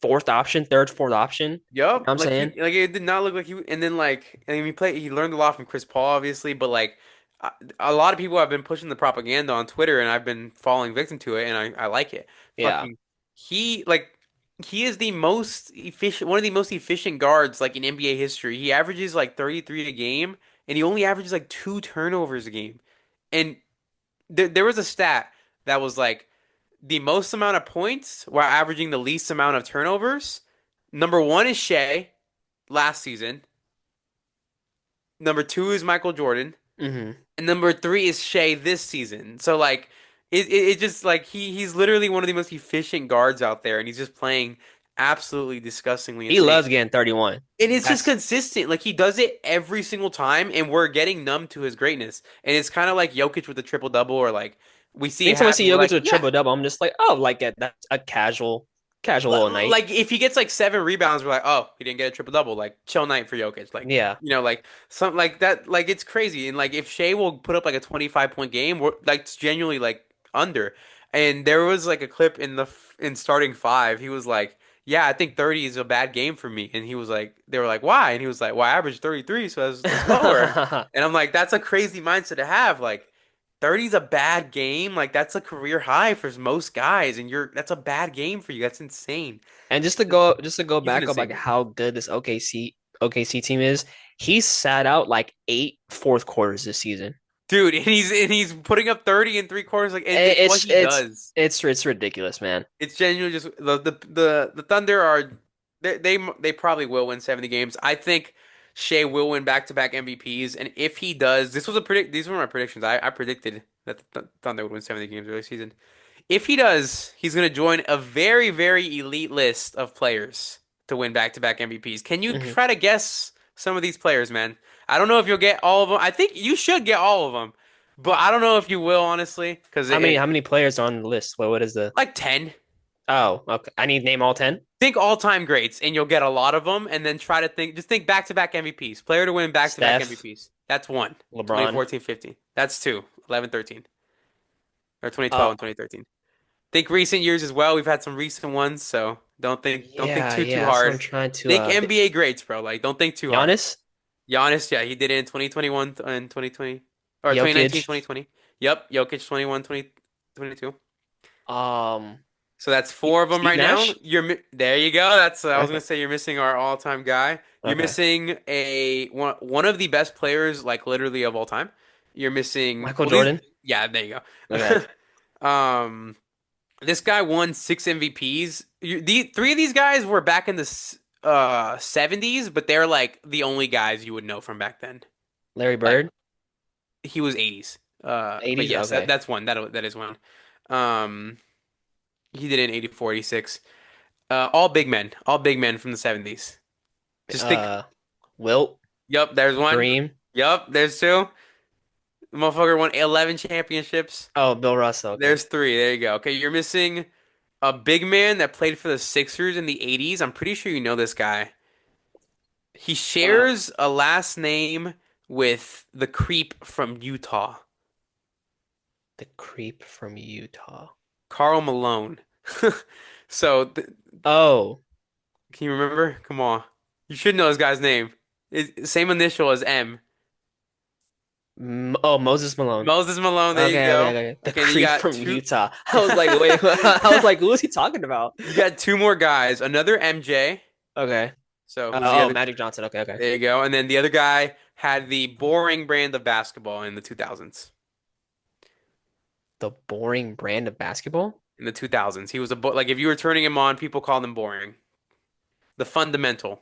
fourth option, third, fourth option. You know Yup, what I'm like saying? it did not look like he. And then he learned a lot from Chris Paul, obviously. But like a, a lot of people have been pushing the propaganda on Twitter, and I've been falling victim to it, and I like it. Yeah. Fucking, he like he is the most efficient, one of the most efficient guards like in NBA history. He averages like 33 a game, and he only averages like two turnovers a game. And there was a stat that was like the most amount of points while averaging the least amount of turnovers. Number one is Shea last season. Number two is Michael Jordan. hmm And number three is Shea this season. So like it just like he's literally one of the most efficient guards out there and he's just playing absolutely disgustingly He insane. loves getting 31. And it's just That's consistent. Like he does it every single time and we're getting numb to his greatness. And it's kind of like Jokic with the triple double or like we see it anytime I see happen. We're Jokic like, with a yeah, triple double, I'm just like, oh, like that's a casual little night. like if he gets like seven rebounds, we're like, oh, he didn't get a triple double. Like chill night for Jokic. Like Yeah. like something like that. Like it's crazy. And like if Shea will put up like a 25-point game, we're like it's genuinely like under. And there was like a clip in starting five. He was like, yeah, I think 30 is a bad game for me. And he was like, they were like, why? And he was like, well, I averaged 33, so that's lower. And I'm like, that's a crazy mindset to have. Like 30 is a bad game. Like that's a career high for most guys, and that's a bad game for you. That's insane. And just to go He's an back up insane like dude. how good this OKC team is, he sat out like eight fourth quarters this season. Dude, and he's putting up 30 in three quarters, like, and it's what It's he it's does. it's ridiculous, man. It's genuinely just the Thunder are they probably will win 70 games. I think Shea will win back-to-back MVPs, and if he does, these were my predictions. I predicted that the Thunder would win 70 games early season. If he does, he's going to join a very, very elite list of players to win back-to-back MVPs. Can you hmm try to guess some of these players, man? I don't know if you'll get all of them. I think you should get all of them, but I don't know if you will, honestly, because How many players are on the list? What is the like 10. Oh, okay. I need to name all 10. Think all-time greats, and you'll get a lot of them, and then try to just think back-to-back MVPs. Player to win back-to-back Steph, MVPs. That's one. LeBron. 2014-15. That's two. 11-13. Or 2012 Oh, and 2013. Think recent years as well. We've had some recent ones, so don't think yeah, too yeah. That's what I'm hard. trying to Think NBA greats, bro. Like don't think too hard. Giannis, Giannis, yeah, he did it in 2021 and 2020 or 2019, Jokic, 2020. Yep, Jokic 21, 2022. um, So that's four of them Steve right now. Nash. There you go. That's I was gonna Okay. say you're missing our all-time guy. You're Okay. missing a one of the best players, like literally of all time. You're missing Michael well these Jordan. yeah, there you Okay. go. um This guy won 6 MVPs. The three of these guys were back in the 70s, but they're like the only guys you would know from back then. Larry Like Bird, he was 80s. But 80s. yes, Okay. that's one. That is one. Um, he did it in 84, 86. All big men from the 70s. Just think. Uh, Wilt, Yup, there's one. Kareem. Yup, there's two. The motherfucker won 11 championships. Oh, Bill Russell. Okay. There's three. There you go. Okay, you're missing a big man that played for the Sixers in the 80s. I'm pretty sure you know this guy. He Uh, shares a last name with the creep from Utah, the creep from Utah. Karl Malone. So, Oh, can you remember? Come on. You should know this guy's name. Same initial as M. Oh, Moses Malone. Moses Malone, there you Okay, okay, go. okay. The Okay, then you creep got from two. Utah. I was like, wait, I was like, who is he talking about? You got two more guys. Another MJ. Okay. So who's the other? Magic Johnson. Okay, okay. There you go. And then the other guy had the boring brand of basketball in the 2000s. The boring brand of basketball. In the 2000s, he was like if you were turning him on, people called him boring. The fundamental.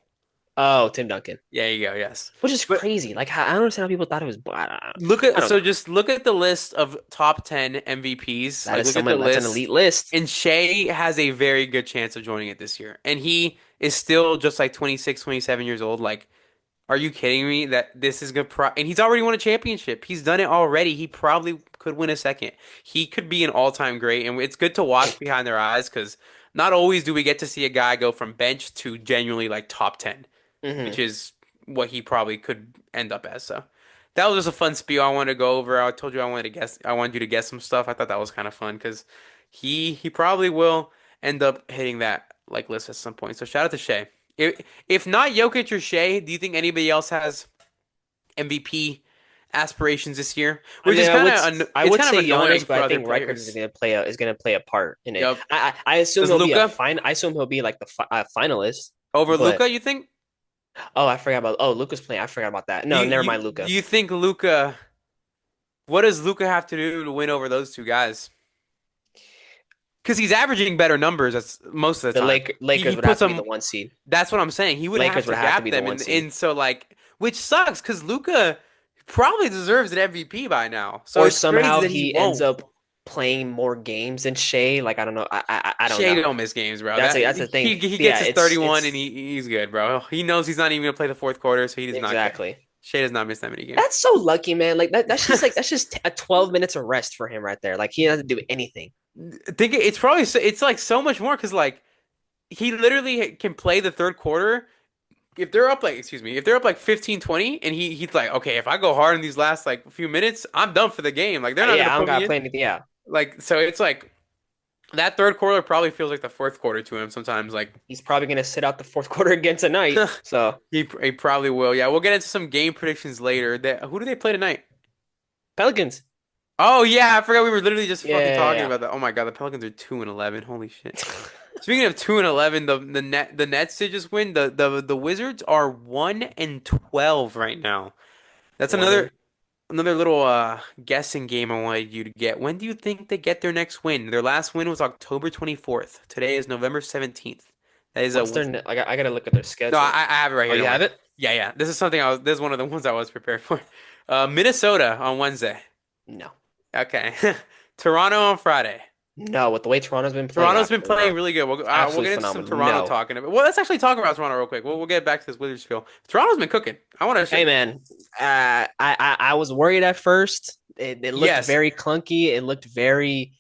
Oh, Tim Duncan. Yeah, you go. Yes. Which is But crazy. Like, I don't understand how people thought it was. I don't know. just look at the list of top 10 MVPs. That Like is look at the someone. That's an list. elite list. And Shea has a very good chance of joining it this year. And he is still just like 26, 27 years old. Like, are you kidding me that this is gonna and he's already won a championship. He's done it already. He probably could win a second. He could be an all-time great, and it's good to watch behind their eyes because not always do we get to see a guy go from bench to genuinely like top 10, which Hmm. is what he probably could end up as. So that was just a fun spiel I wanted to go over. I told you I wanted to guess. I wanted you to guess some stuff. I thought that was kind of fun because he probably will end up hitting that like list at some point. So shout out to Shea. If not Jokic or Shea, do you think anybody else has MVP aspirations this year? I Which mean, is I it's would kind of say annoying Giannis, but for I other think records players. is gonna play a part in it. Yup. I assume Does he'll be a Luca fine. I assume he'll be like the finalist. over But Luca? You think? oh, I forgot about. Oh, Luca's playing. I forgot about that. No, never mind, Do Luca. you think Luca? What does Luca have to do to win over those two guys? Because he's averaging better numbers that's most of the The time. Lakers He would have puts to be the them. one seed. That's what I'm saying. He would have Lakers to would have to gap be the them, one seed. and so like, which sucks because Luca probably deserves an MVP by now. So Or it's crazy somehow that he he ends won't. up playing more games than Shea. Like I don't know. I don't Shea know. don't miss games, bro. That's the thing. He But gets yeah, his 31 and it's he's good, bro. He knows he's not even gonna play the fourth quarter, so he does not care. exactly. Shea does not miss that many games. That's so lucky, man. That's just 12 minutes of rest for him right there. Like he doesn't do anything. Think it's probably it's like so much more because like he literally can play the third quarter. If they're up like excuse me, if they're up like 15-20 and he's like, okay, if I go hard in these last like few minutes, I'm done for the game. Like they're not gonna Yeah, I don't put me gotta in. play anything. Yeah, Like so it's like that third quarter probably feels like the fourth quarter to him sometimes. Like he's probably gonna sit out the fourth quarter again tonight. So he probably will. Yeah, we'll get into some game predictions later. Who do they play tonight? Pelicans. Oh yeah, I forgot we were literally just fucking talking Yeah. about that. Oh my God, the Pelicans are 2-11. Holy shit. Speaking of 2-11, the Nets did just win. The Wizards are 1-12 right now. That's One and another little guessing game I wanted you to get. When do you think they get their next win? Their last win was October 24th. Today is November 17th. That is a what's their? I got to look at their no, schedule. I have it right Oh, here. you Don't have worry. it? Yeah, yeah. This is one of the ones I was prepared for. Minnesota on Wednesday. No, Okay. Toronto on Friday. no. With the way Toronto's been playing, Toronto's been absolutely playing not. really good. We'll Absolutely get into some phenomenal. Toronto No. talking about. Well, let's actually talk about Toronto real quick. We'll get back to this Wizards feel. Toronto's been cooking. I want to Hey man, I was worried at first. It looked yes. very clunky. It looked very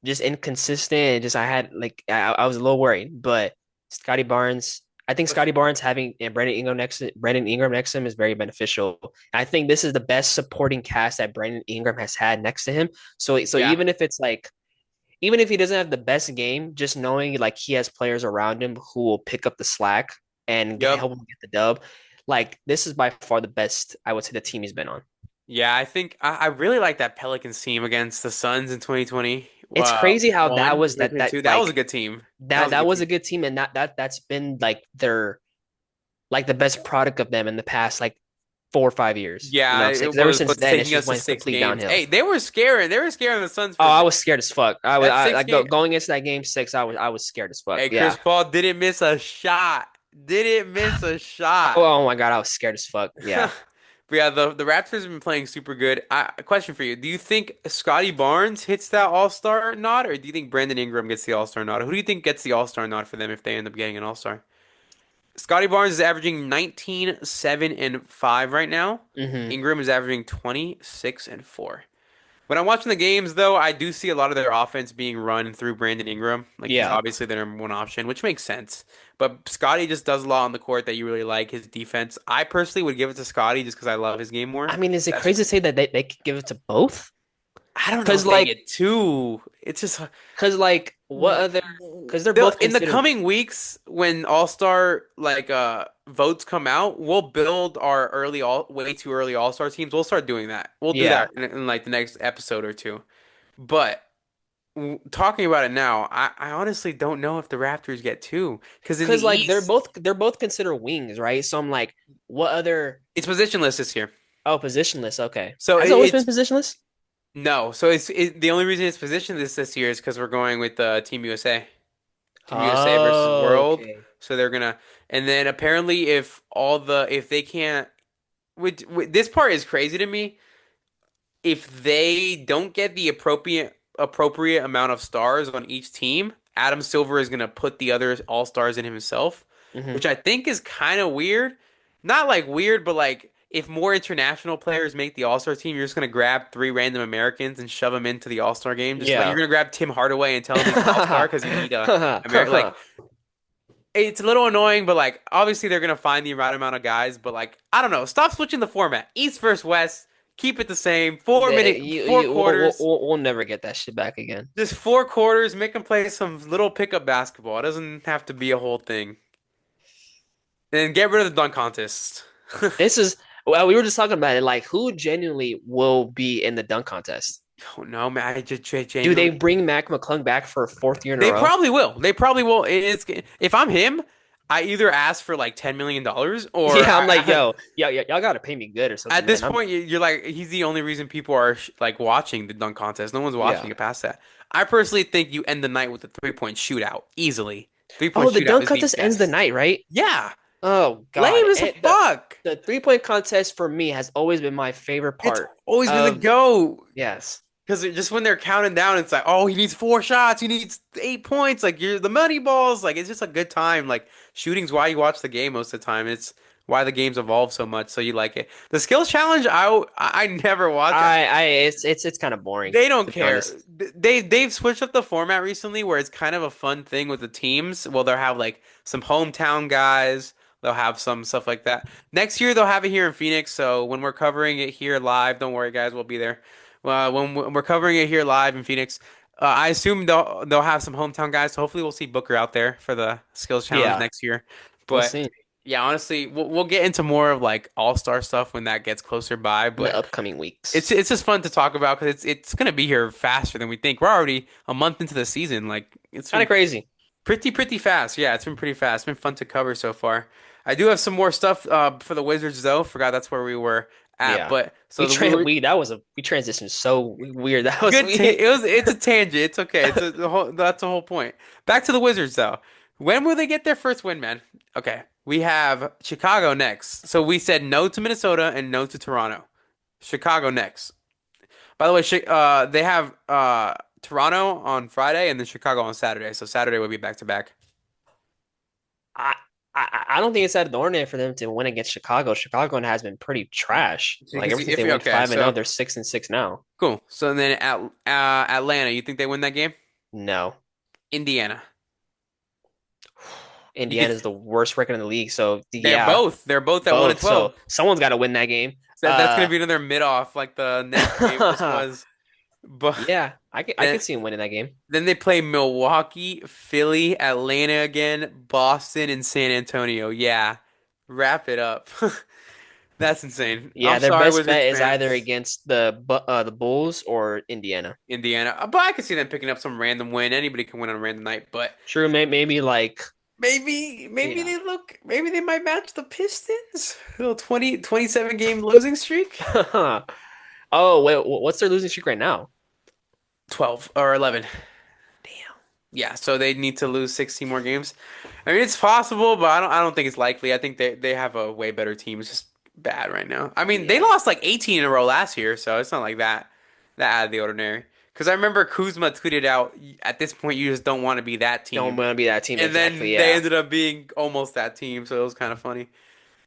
just inconsistent. And just I had like I was a little worried, but Scotty Barnes. I think Scotty Barnes having Brandon Ingram next to him is very beneficial. I think this is the best supporting cast that Brandon Ingram has had next to him. So Yeah. even if it's like even if he doesn't have the best game, just knowing like he has players around him who will pick up the slack and Yep. help him get the dub, like this is by far the best I would say the team he's been on. Yeah, I think I really like that Pelicans team against the Suns in 2020. It's crazy how that One was that 2022. That was a like good team. That was a that good was team. a good team and that's been like their like the best product of them in the past like 4 or 5 years. You know Yeah, what I'm saying? it 'Cause ever was since what's then, it's taking just us to went six complete games. downhill. Hey, they were scaring the Suns Oh, for I was scared as fuck. that six Like game. going into that game 6, I was scared as fuck. Hey, Chris Yeah. Paul didn't miss a shot. Didn't miss a Oh, shot. oh my God, I was scared as fuck. Yeah. But yeah, the Raptors have been playing super good. A question for you: do you think Scotty Barnes hits that All Star nod, or do you think Brandon Ingram gets the All Star nod? Who do you think gets the All Star nod for them if they end up getting an All Star? Scotty Barnes is averaging 19, 7, and 5 right now. Hmm. Ingram is averaging 26 and 4. When I'm watching the games, though, I do see a lot of their offense being run through Brandon Ingram. Like, he's Yeah. obviously the number one option, which makes sense. But Scotty just does a lot on the court that you really like. His defense, I personally would give it to Scotty just because I love his game more. I mean, is it That's crazy to just say that they could give it to both? I don't know Because if they like, get two. It's just what other? Because they're they'll both in the considered. coming weeks when All-Star votes come out, we'll build our early all way too early All-Star teams. We'll start doing that. We'll do Yeah. that in like the next episode or two. But talking about it now, I honestly don't know if the Raptors get two because in the Because like East, they're both considered wings, right? So I'm like, what other? it's positionless this year. Oh, positionless. Okay. So Has it always been it's positionless? no. So the only reason it's positioned this year is because we're going with Team USA. Team USA versus Oh, World. okay. So they're gonna, and then apparently if they can't, with this part is crazy to me. If they don't get the appropriate amount of stars on each team, Adam Silver is gonna put the other all stars in himself, Hmm. which I think is kind of weird. Not like weird, but like if more international players make the All Star team, you're just gonna grab three random Americans and shove them into the All Star game. Just like you're Yeah. gonna grab Tim Hardaway and tell him he's an All Star because you need a American. Like it's a little annoying, but like obviously they're gonna find the right amount of guys. But like I don't know, stop switching the format. East versus West, keep it the same. Four quarters, We'll never get that shit back again. just 4 quarters. Make them play some little pickup basketball. It doesn't have to be a whole thing. And get rid of the dunk contest. This is well, we were just talking about it. Like, who genuinely will be in the dunk contest? Oh no, man! I just Do they genuinely. bring Mac McClung back for a fourth year in a They row? probably will. They probably will. It's if I'm him, I either ask for like $10 million or Yeah, I'm like, yo, y'all gotta pay me good or at something, this man. I'm point, you're like, he's the only reason people are like watching the dunk contest. No one's yeah. watching it past that. I personally think you end the night with a 3-point shootout easily. 3-point Oh, the shootout dunk is the contest ends the best. night, right? Yeah, Oh God. lame as fuck. The 3 point contest for me has always been my favorite It's part always been the of go. yes. Because just when they're counting down, it's like, oh, he needs 4 shots. He needs 8 points. Like you're the money balls. Like it's just a good time. Like shooting's why you watch the game most of the time. It's why the game's evolved so much. So you like it. The skills challenge, I never watch. I it's kind of boring They don't to be care. honest. They've switched up the format recently where it's kind of a fun thing with the teams. Well, they'll have like some hometown guys. They'll have some stuff like that. Next year they'll have it here in Phoenix. So when we're covering it here live, don't worry guys, we'll be there. When we're covering it here live in Phoenix, I assume they'll have some hometown guys. So hopefully we'll see Booker out there for the skills challenge Yeah, next year. we'll But see yeah, honestly, we'll get into more of like all-star stuff when that gets closer by. in the But upcoming it's weeks. it's just fun to talk about because it's gonna be here faster than we think. We're already a month into the season. Like it's Kind of been crazy. pretty fast. Yeah, it's been pretty fast. It's been fun to cover so far. I do have some more stuff for the Wizards though. Forgot that's where we were at. Yeah. But so we were We transitioned so weird. That was good. we It's a tangent. It's okay. That's the whole point. Back to the Wizards though. When will they get their first win, man? Okay, we have Chicago next. So we said no to Minnesota and no to Toronto. Chicago next. By the way, they have Toronto on Friday and then Chicago on Saturday. So Saturday will be back to back. I, I don't think it's out of the ordinary for them to win against Chicago. Chicago has been pretty trash. Like ever since If they went okay, 5-0, so they're 6-6 now. cool. So then at Atlanta, you think they win that game? No. Indiana. You could. Indiana's the worst record in the league. So They're yeah, both. They're both at one and both. So 12. someone's got to win that game. So that's gonna be another mid off like the Nets game just was. But Yeah, I then could see him winning that game. then they play Milwaukee, Philly, Atlanta again, Boston, and San Antonio. Yeah, wrap it up. That's insane. Yeah, I'm their sorry, best Wizards bet is either fans. against the Bulls or Indiana. Indiana. But I could see them picking up some random win. Anybody can win on a random night. But True, maybe like maybe Yeah. maybe they might match the Pistons. A little 27 game losing streak. Oh, wait, what's their losing streak right now? 12 or 11. Damn. Yeah, so they need to lose 16 more games. I mean, it's possible, but I don't think it's likely. I think they have a way better team. It's just bad right now. I mean, they Yeah. lost like 18 in a row last year, so it's not like that out of the ordinary. Because I remember Kuzma tweeted out, "At this point, you just don't want to be that Don't team," want to be that team and exactly. then they Yeah. ended up being almost that team, so it was kind of funny.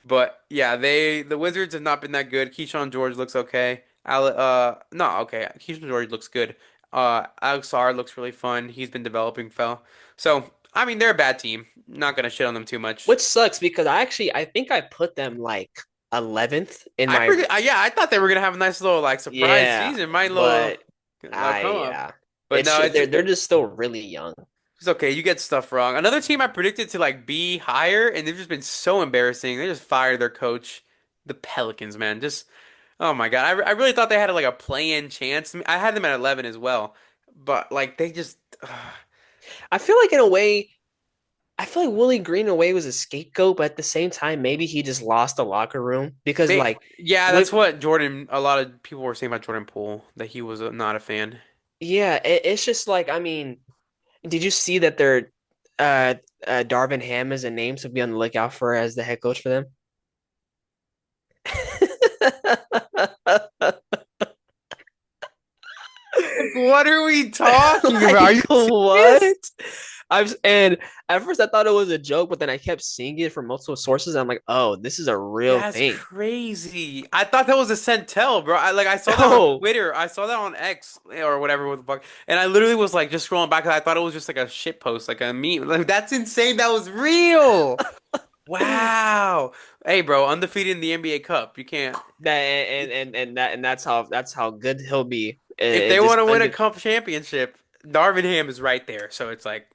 But yeah, the Wizards have not been that good. Keyshawn George looks okay. No, okay. Keyshawn George looks good. Alex Sarr looks really fun. He's been developing well. So I mean, they're a bad team. Not gonna shit on them too much. Which sucks because I think I put them like 11th in I my pretty, yeah, I thought they were gonna have a nice little like surprise yeah, season, my little but I come up. yeah. But no, They're just still really young. it's okay. You get stuff wrong. Another team I predicted to like be higher, and they've just been so embarrassing. They just fired their coach, the Pelicans, man. Just oh my God. I really thought they had like a play-in chance. I mean, I had them at 11 as well, but like they just I feel like in a way I feel like Willie Green in a way was a scapegoat, but at the same time, maybe he just lost the locker room because like yeah, with that's what Jordan. A lot of people were saying about Jordan Poole that he was not a fan. yeah, it's just like I mean, did you see that they're uh, Darvin Ham is a name to be on the lookout for as the head coach for them? Like, what are we talking about? Are Like you what? serious? And at first I thought it was a joke, but then I kept seeing it from multiple sources. And I'm like, oh, this is a real That's thing. crazy. I thought that was a Centel, bro. I saw that on No, Twitter. I saw that on X or whatever what the fuck. And I literally was like just scrolling back. I thought it was just like a shit post, like a meme. Like that's insane. That was real. Wow. Hey, bro, undefeated in the NBA Cup. You can't. that and that's how good he'll be. If they Just want to win a under cup championship, Darvin Ham is right there. So it's like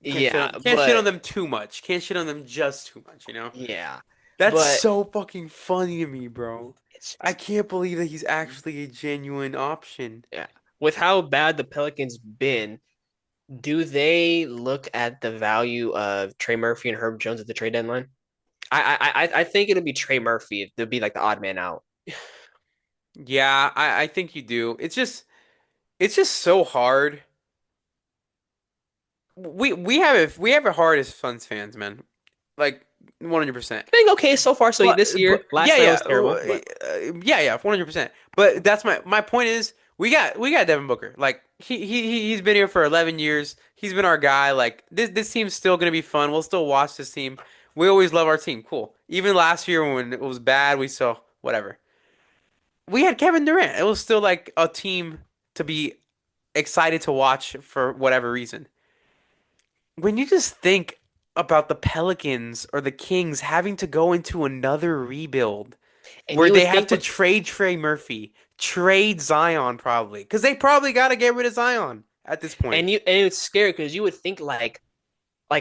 yeah, can't shit on but them too much. Can't shit on them just too much. You know. yeah, That's but so fucking funny to me, bro. it's I just can't believe that he's actually a genuine option. yeah. With how bad the Pelicans been, do they look at the value of Trey Murphy and Herb Jones at the trade deadline? I think it'll be Trey Murphy to be like the odd man out. Yeah, I think you do. It's just so hard. We have it hard as Suns fans, man. Like 100%. I think okay so far. So this But year, yeah, last night yeah, was terrible, but yeah, yeah, 100%. But that's my point is we got Devin Booker. Like he's been here for 11 years. He's been our guy. Like this team's still gonna be fun. We'll still watch this team. We always love our team. Cool. Even last year when it was bad, we still whatever. We had Kevin Durant. It was still like a team to be excited to watch for whatever reason. When you just think about the Pelicans or the Kings having to go into another rebuild and where you they would have think to with trade Trey Murphy, trade Zion probably, because they probably got to get rid of Zion at this point. and it's scary because you would think like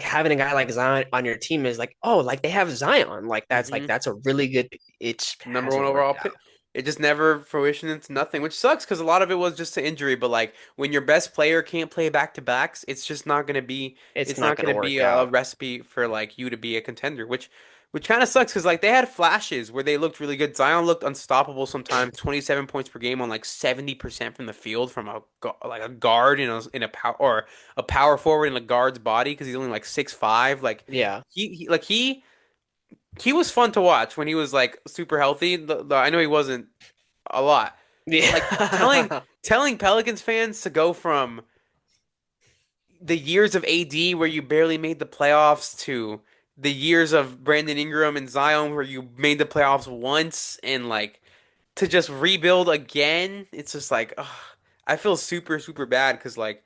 having a guy like Zion on your team is like oh like they have Zion like hmm that's a really good. It Number one hasn't overall worked pick. out. It just never fruition into nothing, which sucks because a lot of it was just an injury. But like when your best player can't play back to backs, it's just not gonna be. It's It's not not gonna gonna work be a out. recipe for like you to be a contender, which kind of sucks because like they had flashes where they looked really good. Zion looked unstoppable sometimes, 27 points per game on like 70% from the field from like a guard in a power or a power forward in a guard's body because he's only like 6'5". Like Yeah. he was fun to watch when he was like super healthy. I know he wasn't a lot, but like Yeah. telling Pelicans fans to go from the years of AD where you barely made the playoffs to the years of Brandon Ingram and Zion where you made the playoffs once and like to just rebuild again. It's just like ugh, I feel super super bad because like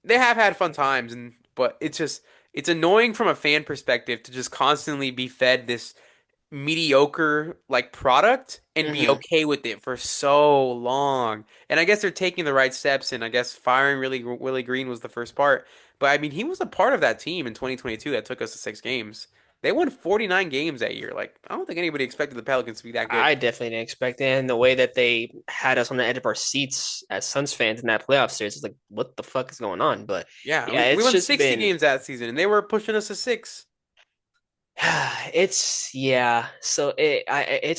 they have had fun times and but it's annoying from a fan perspective to just constantly be fed this mediocre like product and be hmm okay with it for so long. And I guess they're taking the right steps and I guess firing really Willie Green was the first part. But I mean, he was a part of that team in 2022 that took us to 6 games. They won 49 games that year. Like, I don't think anybody expected the Pelicans to be that good. I definitely didn't expect it. And the way that they had us on the edge of our seats as Suns fans in that playoff series, it's like, what the fuck is going on? But Yeah, yeah, we it's won just 60 been, games that season, and they were pushing us to six. it's yeah. So it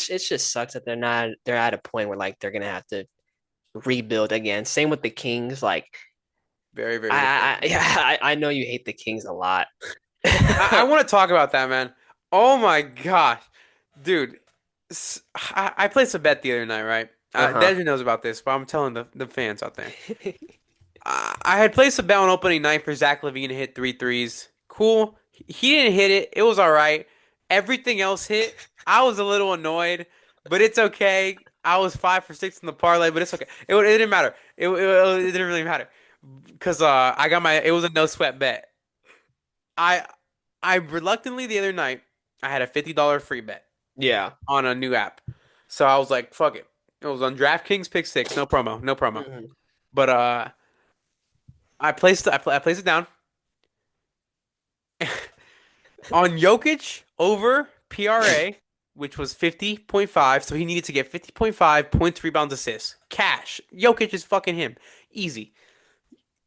just sucks that they're at a point where like they're gonna have to rebuild again. Same with the Kings. Like Very, very disappointing. yeah, I know you hate the Kings a lot. I want to talk about that, man. Oh my gosh, dude. I placed a bet the other night, right? Uh-huh. Deja knows about this, but I'm telling the fans out there. I had placed a bet on opening night for Zach LaVine to hit three threes. Cool. He didn't hit it. It was all right. Everything else hit. I was a little annoyed, but it's okay. I was 5 for 6 in the parlay, but it's okay. It didn't matter. It didn't really matter because I got my. It was a no sweat bet. I I reluctantly the other night I had a $50 free bet Yeah. on a new app, so I was like, fuck it. It was on DraftKings Pick Six. No promo. No promo. Mhm. But I placed it down on Jokic over PRA, which was 50.5. So he needed to get 50.5 points, rebounds, assists. Cash. Jokic is fucking him. Easy.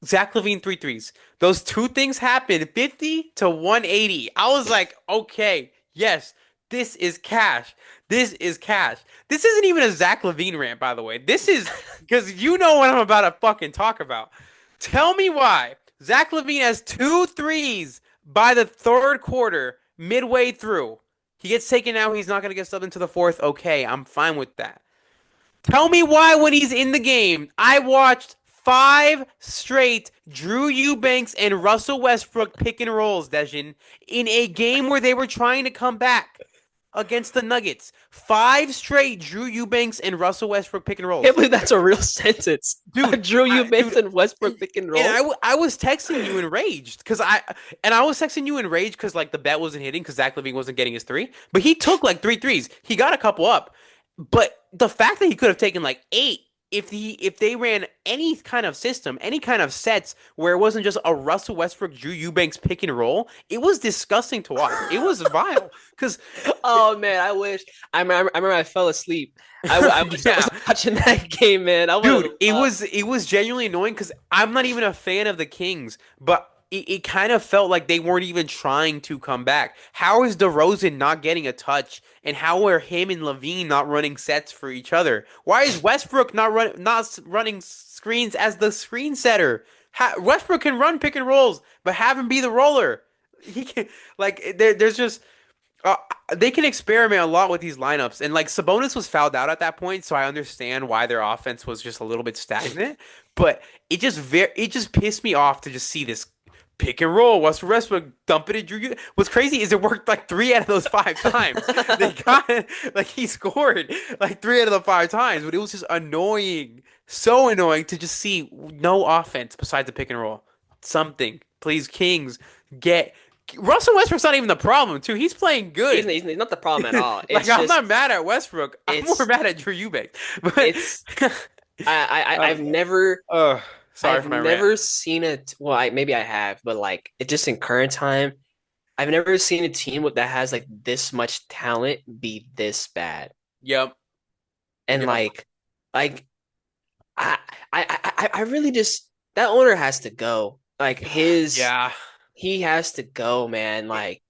Zach LaVine three threes. Those two things happened 50 to 180. I was like, okay, yes, this is cash. This is cash. This isn't even a Zach LaVine rant, by the way. This is because you know what I'm about to fucking talk about. Tell me why Zach LaVine has two threes by the third quarter, midway through. He gets taken out. He's not going to get subbed into the fourth. Okay, I'm fine with that. Tell me why when he's in the game, I watched five straight Drew Eubanks and Russell Westbrook pick and rolls, Dejan, in a game where they were trying to come back against the Nuggets. Five straight Drew Eubanks and Russell Westbrook pick and Can't rolls. believe that's a real sentence. Dude, Drew Eubanks dude, and Westbrook pick and and roll. I was texting you enraged because I was texting you enraged because like the bet wasn't hitting because Zach LaVine wasn't getting his three, but he took like three threes. He got a couple up, but the fact that he could have taken like eight if they ran any kind of system, any kind of sets where it wasn't just a Russell Westbrook Drew Eubanks pick and roll, it was disgusting to watch. It was vile because Oh man, I wish. I remember I fell asleep. I yeah. was watching that game, man. I would have Dude, it loved. was genuinely annoying because I'm not even a fan of the Kings, but it kind of felt like they weren't even trying to come back. How is DeRozan not getting a touch, and how are him and Levine not running sets for each other? Why is Westbrook not running screens as the screen setter? Westbrook can run pick and rolls, but have him be the roller. He can there's just uh, they can experiment a lot with these lineups, and like Sabonis was fouled out at that point, so I understand why their offense was just a little bit stagnant. But it just pissed me off to just see this pick and roll. Westbrook dump it at Drew. What's crazy is it worked like three out of those five times. They got it, like he scored like three out of the five times, but it was just annoying, so annoying to just see no offense besides the pick and roll. Something, please, Kings, get. Russell Westbrook's not even the problem, too. He's playing good. He's not the problem at all. Like It's I'm just not mad at Westbrook. I'm more it's mad at Drew Eubanks. But it's I uh, I've never sorry I've for my rant. never seen it. Well, maybe I have, but like it just in current time, I've never seen a team that has like this much talent be this bad. Yep. And Yep. like I I really just that owner has to go. Like Yeah. he has to go, man. Like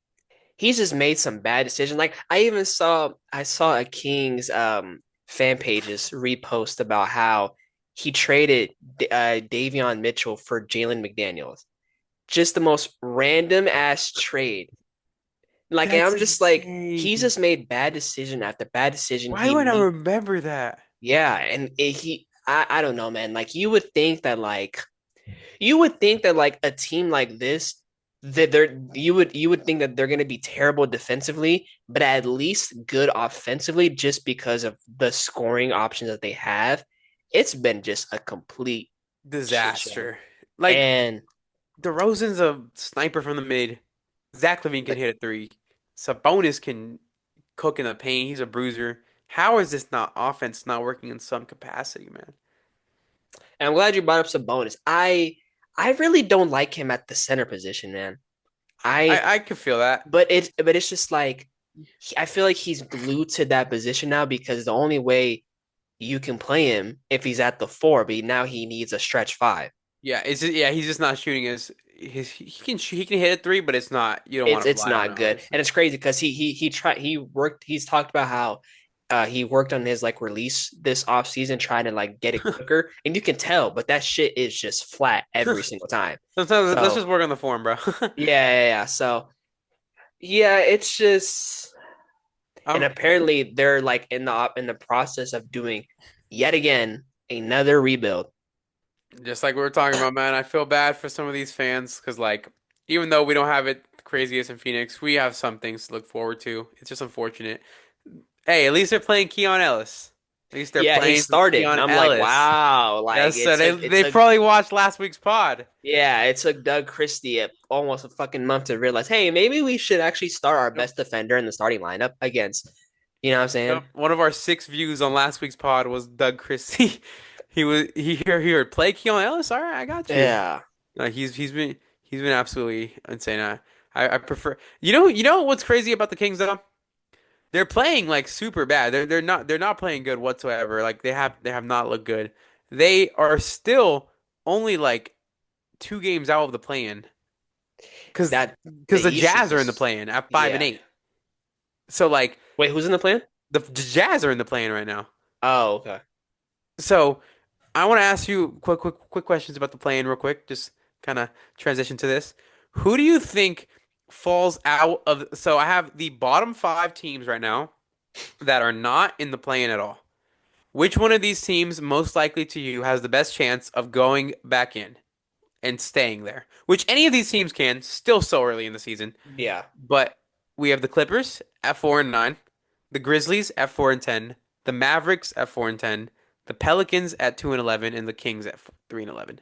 he's just made some bad decisions. Like I saw a Kings fan pages repost about how he traded Davion Mitchell for Jalen McDaniels. Just the most random ass trade. Like, and That's I'm just like, he's insane. just made bad decision after bad decision. Why do I not remember that? Yeah, and I don't know, man. Like, you would think that like a team like this, that you would think that they're gonna be terrible defensively, but at least good offensively, just because of the scoring options that they have. It's been just a complete shit show. Disaster. Like And DeRozan's a sniper from the mid. Zach LaVine can like, hit a three. Sabonis can cook in the paint. He's a bruiser. How is this not offense not working in some capacity, man? and I'm glad you brought up Sabonis. I really don't like him at the center position, man. I I could feel that. but it's just like I feel like he's glued to that position now because the only way you can play him if he's at the four, but now he needs a stretch five. Yeah, yeah, he's just not shooting his he can hit a three, but it's not you don't want to It's rely on it not good, obviously. and it's crazy because he tried he worked he's talked about how he worked on his like release this off season trying to like get it quicker, and you can tell, but that shit is just flat every single time. Sometimes let's So just work on the form, bro. yeah. So yeah, it's just and I'm apparently they're like in the process of doing yet again another rebuild. just like we were talking about, man. I feel bad for some of these fans because, like, even though we don't have it craziest in Phoenix, we have some things to look forward to. It's just unfortunate. Hey, at least they're playing Keon Ellis. At least they're Yeah, he playing some started, and Keon I'm like, Ellis. wow, like Yes, so it they took probably watched last week's pod. yeah, it took Doug Christie almost a fucking month to realize, hey, maybe we should actually start our Yep. best defender in the starting lineup against, you know what I'm Yep. saying? One of our 6 views on last week's pod was Doug Christie. He heard play Keon Ellis. All right, I got you. Yeah, He's been absolutely insane. I prefer you know what's crazy about the Kings though? They're playing like super bad. They're not playing good whatsoever. Like they have not looked good. They are still only like 2 games out of the play-in because that the the East is Jazz are in the just play-in at 5 and yeah. 8. So like Wait, who's in the plan? the Jazz are in the play-in right now. Oh, okay. So I want to ask you quick questions about the play-in real quick. Just kind of transition to this. Who do you think falls out of? So I have the bottom 5 teams right now that are not in the play-in at all. Which one of these teams, most likely to you, has the best chance of going back in and staying there? Which any of these teams can, still so early in the season. Yeah, But we have the Clippers at 4 and 9, the Grizzlies at 4 and 10, the Mavericks at 4 and 10, the Pelicans at 2 and 11, and the Kings at 3 and 11.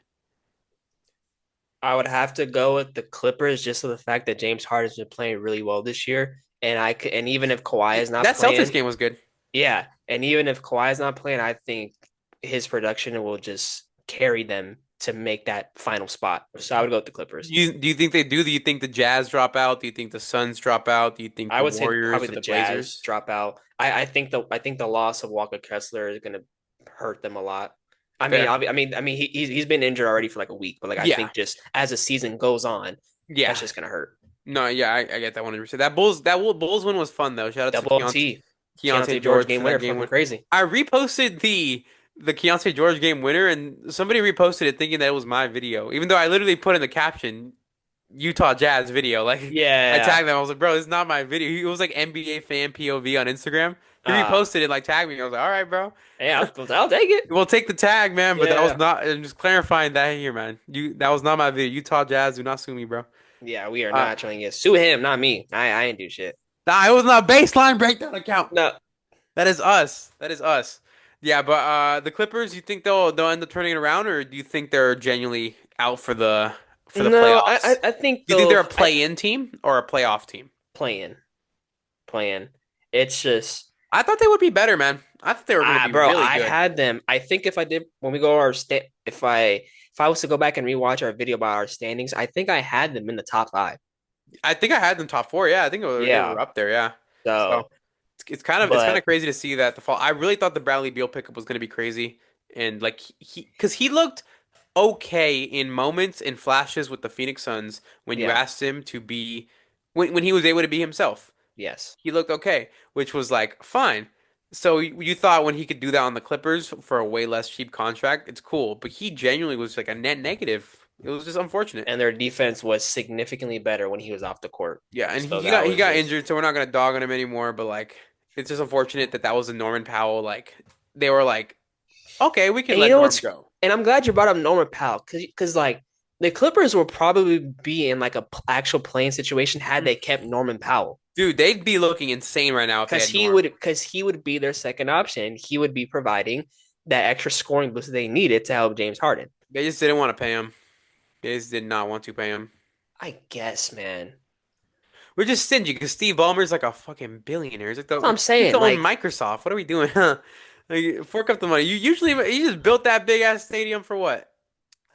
I would have to go with the Clippers just for the fact that James Harden's been playing really well this year, and I could, and even if Kawhi is not That Celtics playing, game was good. yeah, and even if Kawhi is not playing, I think his production will just carry them to make that final spot. So I would go with the Clippers. Do you think they do? Do you think the Jazz drop out? Do you think the Suns drop out? Do you think I the would say Warriors probably or the the Jazz Blazers? drop out. I think the loss of Walker Kessler is gonna hurt them a lot. Fair. He's been injured already for like a week, but like I Yeah. think just as the season goes on, Yeah. that's just gonna hurt. No, yeah, I get that 100%. Bulls win was fun though. Shout out to Double OT, Keontae Keontae George George game for that winner, game fucking win. crazy. I reposted the Keontae George game winner, and somebody reposted it thinking that it was my video, even though I literally put in the caption Utah Jazz video. Like I Yeah. tagged them. I was like, bro, this is not my video. It was like NBA fan POV on Instagram. He Uh, reposted it, like tagged me. I was like, all right, bro. yeah, I'll take it. We'll take the tag, man. But that was Yeah. not. I'm just clarifying that here, man. That was not my video. Utah Jazz, do not sue me, bro. Yeah, we are Uh, not trying to get sue him, not me. I ain't do shit. nah, it was not a baseline breakdown account. No, That is us. That is us. Yeah, but the Clippers, you think they'll end up turning it around, or do you think they're genuinely out for the no, playoffs? I think Do you think they're a though I play-in team or a playoff team? playing, playing. It's just I thought they would be better, man. I thought they were going to be bro, really I good. had them. I think if I did when we go our if I was to go back and rewatch our video about our standings, I think I had them in the top five. I think I had them top 4. Yeah, I think they Yeah. were up there. Yeah. So So, it's kind of but crazy to see that the fall. I really thought the Bradley Beal pickup was going to be crazy, and like because he looked okay in moments and flashes with the Phoenix Suns when you yeah, asked him to be when he was able to be himself. yes. He looked okay, which was like fine. So you thought when he could do that on the Clippers for a way less cheap contract, it's cool. But he genuinely was like a net negative. It was just unfortunate. And their defense was significantly better when he was off the court. Yeah, and So that he was got just injured, so we're not gonna dog on him anymore. But like, it's just unfortunate that that was a Norman Powell. Like they were like, okay, we can and you let know Norm what's go. and I'm glad you brought up Norman Powell because like the Clippers will probably be in like a actual playing situation had they kept Norman Powell. Dude, they'd be looking insane right now if they had Norm. Because he would be their second option. He would be providing that extra scoring boost they needed to help James Harden. They just didn't want to pay him. They just did not want to pay him. I guess, man. We're just stingy because Steve Ballmer's like a fucking billionaire. He's like That's what I'm he's saying. the own Like, Microsoft. What are we doing? Like, fork up the money. You just built that big ass stadium for what?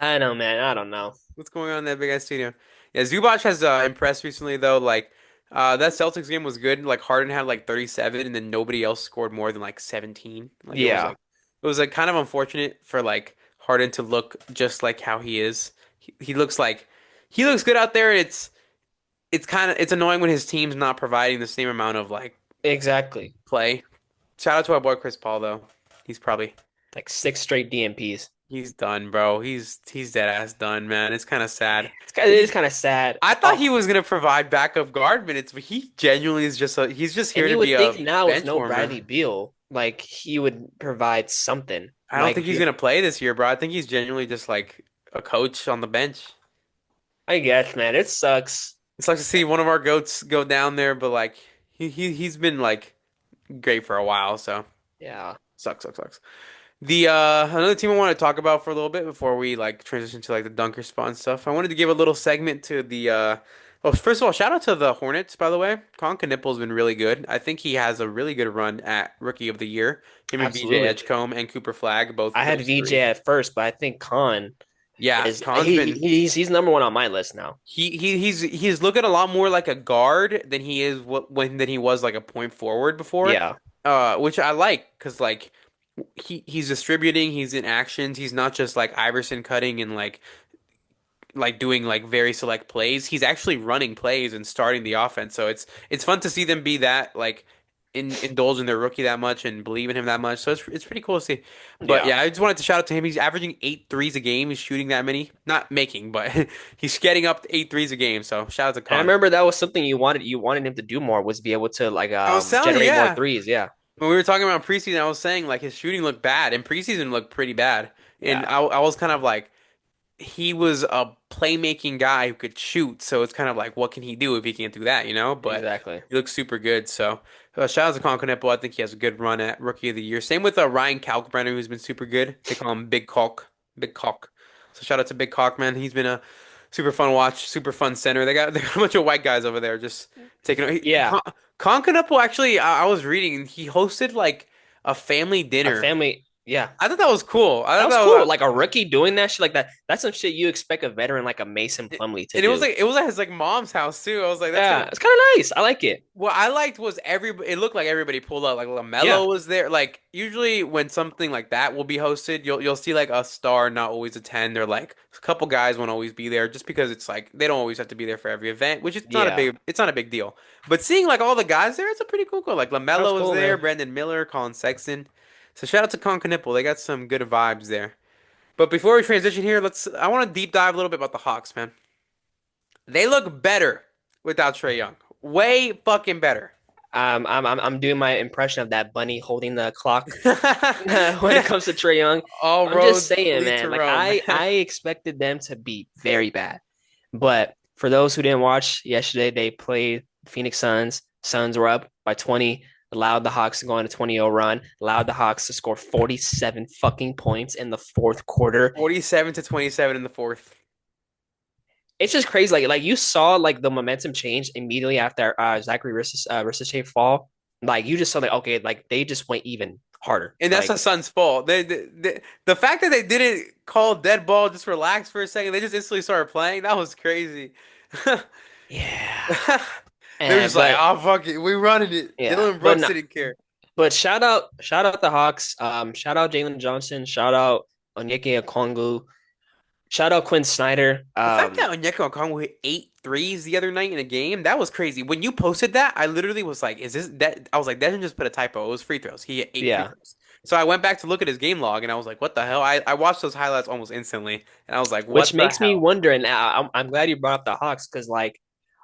I know, man. I don't know. What's going on in that big ass stadium? Yeah, Zubac has impressed recently though. Like that Celtics game was good. Like Harden had like 37, and then nobody else scored more than like 17. Like Yeah, it was like kind of unfortunate for like Harden to look just like how he is. He looks like he looks good out there. It's kind of it's annoying when his team's not providing the same amount of like exactly. play. Shout out to our boy Chris Paul though. He's probably Like six straight DMPs. he's done, bro. He's dead ass done, man. It's kind of sad. It is kind of sad. I thought he was gonna provide backup guard minutes, but he genuinely is just he's just And here you to be would a think now with bench no warmer. Bradley Beal, like he would provide something. I don't think he's gonna play this year, bro. I think he's genuinely just like a coach on the bench. I guess, man, it sucks. It's like to see one of our goats go down there, but like he's been like great for a while, so Yeah, sucks. The another team I want to talk about for a little bit before we like transition to like the dunker spot and stuff. I wanted to give a little segment to the well, first of all, shout out to the Hornets, by the way. Colin Knipple's been really good. I think he has a really good run at Rookie of the Year. Him and VJ absolutely. Edgecombe and Cooper Flagg, both I had those VJ three. at first, but I think Khan Yeah, is Colin's been he's number one on my list now. he's looking a lot more like a guard than he is than he was like a point forward before. Yeah, Which I like because like he's distributing, he's in actions, he's not just like Iverson cutting and like doing like very select plays. He's actually running plays and starting the offense. So it's fun to see them be that like indulge in their rookie that much and believe in him that much. So it's pretty cool to see. But yeah. yeah, I just wanted to shout out to him. He's averaging eight threes a game. He's shooting that many, not making, but he's getting up to eight threes a game. So shout out to And I Con. remember that was something you wanted him to do more was be able to like I was telling you, generate more yeah. threes. Yeah, When we were talking about preseason, I was saying like his shooting looked bad, and preseason looked pretty bad. And yeah, I was kind of like, he was a playmaking guy who could shoot, so it's kind of like, what can he do if he can't do that, you know? But exactly. he looks super good. So shout out to Colin Knueppel. I think he has a good run at Rookie of the Year. Same with Ryan Kalkbrenner, who's been super good. They call him Big Calk, Big Calk. So shout out to Big Calk, man. He's been a super fun watch, super fun center. They got a bunch of white guys over there just taking. Yeah, Colin Knueppel actually, I was reading, he hosted like a family a dinner. family. Yeah, I thought that was cool. I that thought was that cool. was. Like a rookie doing that shit like that. That's some shit you expect a veteran like a Mason Plumlee to And do. it was at his like mom's house too. I was like, that's kind Yeah, of it's kind of nice. I like it. what I liked was everybody. It looked like everybody pulled up. Like Yeah, LaMelo was there. Like usually when something like that will be hosted, you'll see like a star not always attend, or like a couple guys won't always be there, just because it's like they don't always have to be there for every event, which is not a yeah. big deal. But seeing like all the guys there, it's a pretty cool. Like That was LaMelo was cool, there, man. Brandon Miller, Colin Sexton. So shout out to Con Knipple. They got some good vibes there. But before we transition here, I want to deep dive a little bit about the Hawks, man. They look better without Trey Young. Way fucking better. I'm doing my impression of that bunny holding the clock when it comes to Trae Young. All I'm just roads saying, lead to man. Like Rome. I expected them to be very bad, but for those who didn't watch yesterday, they played Phoenix Suns. Suns were up by 20, allowed the Hawks to go on a 20-0 run, allowed the Hawks to score 47 fucking points in the fourth quarter. 47 to 27 in the fourth. It's just crazy. Like you saw like the momentum change immediately after Zachary Risichet fall. Like you just saw like okay, like they just went even harder. And that's Like the Suns' fault. The fact that they didn't call dead ball, just relax for a second, they just instantly started playing. That was crazy. yeah, They were just like, but oh, fuck it. We running it. yeah, Dylan Brooks didn't care. but shout out the Hawks. Shout out Jalen Johnson. Shout out Onyeka Okongwu. Shout out Quinn Snyder. The fact that Onyeka Okongwu hit eight threes the other night in a game, that was crazy. When you posted that, I literally was like, is this that? I was like, that didn't just put a typo. It was free throws. He hit eight free Yeah, throws. So I went back to look at his game log and I was like, what the hell? I watched those highlights almost instantly and I was like, which what the makes me hell? wonder. And I'm glad you brought up the Hawks because like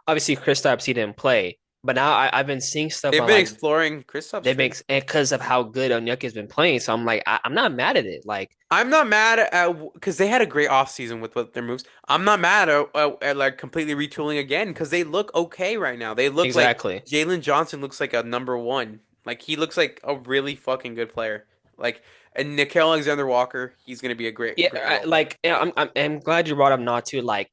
obviously Kristaps he didn't play, but now I've been seeing stuff They've on been like exploring Kristaps they for. make because of how good Onyeka has been playing. So I'm like I'm not mad at it. Like I'm not mad at because they had a great offseason with what their moves. I'm not mad at like completely retooling again because they look okay right now. They look like exactly. Jalen Johnson looks like a number one. Like he looks like a really fucking good player. Like and Nickel Alexander Walker, he's gonna be a Yeah, great role player. like yeah, I'm glad you brought up Natu. Like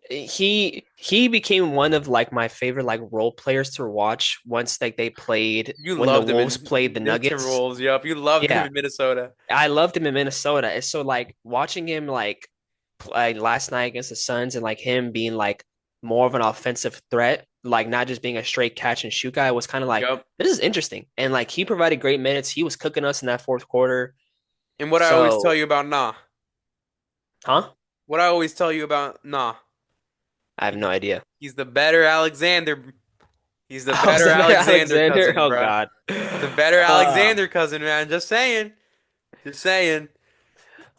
he became one of like my favorite like role players to watch once like they played You when the loved him Wolves in played the the Nuggets. Timberwolves. Yup, you loved him Yeah, in Minnesota. I loved him in Minnesota. And so like watching him like like last night against the Suns and like him being like more of an offensive threat, like not just being a straight catch and shoot guy was kind of like Yep. this is interesting. And like he provided great minutes. He was cooking us in that fourth quarter. And what I always tell So, you about Nah. huh? What I always tell you about Nah. I have no idea. He's the better Alexander. He's the I was better the better Alexander Alexander. cousin, Oh bruh. God. The better Uh, Alexander cousin, man. Just saying. Just saying.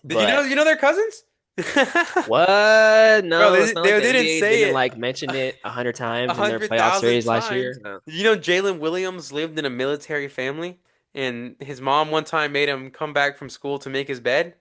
Did you know but they're cousins? what? Bro, No, it's not like they the didn't NBA say didn't it like mention it 100 times in their hundred playoff thousand series last times. year. No. Did you know Jalen Williams lived in a military family, and his mom one time made him come back from school to make his bed?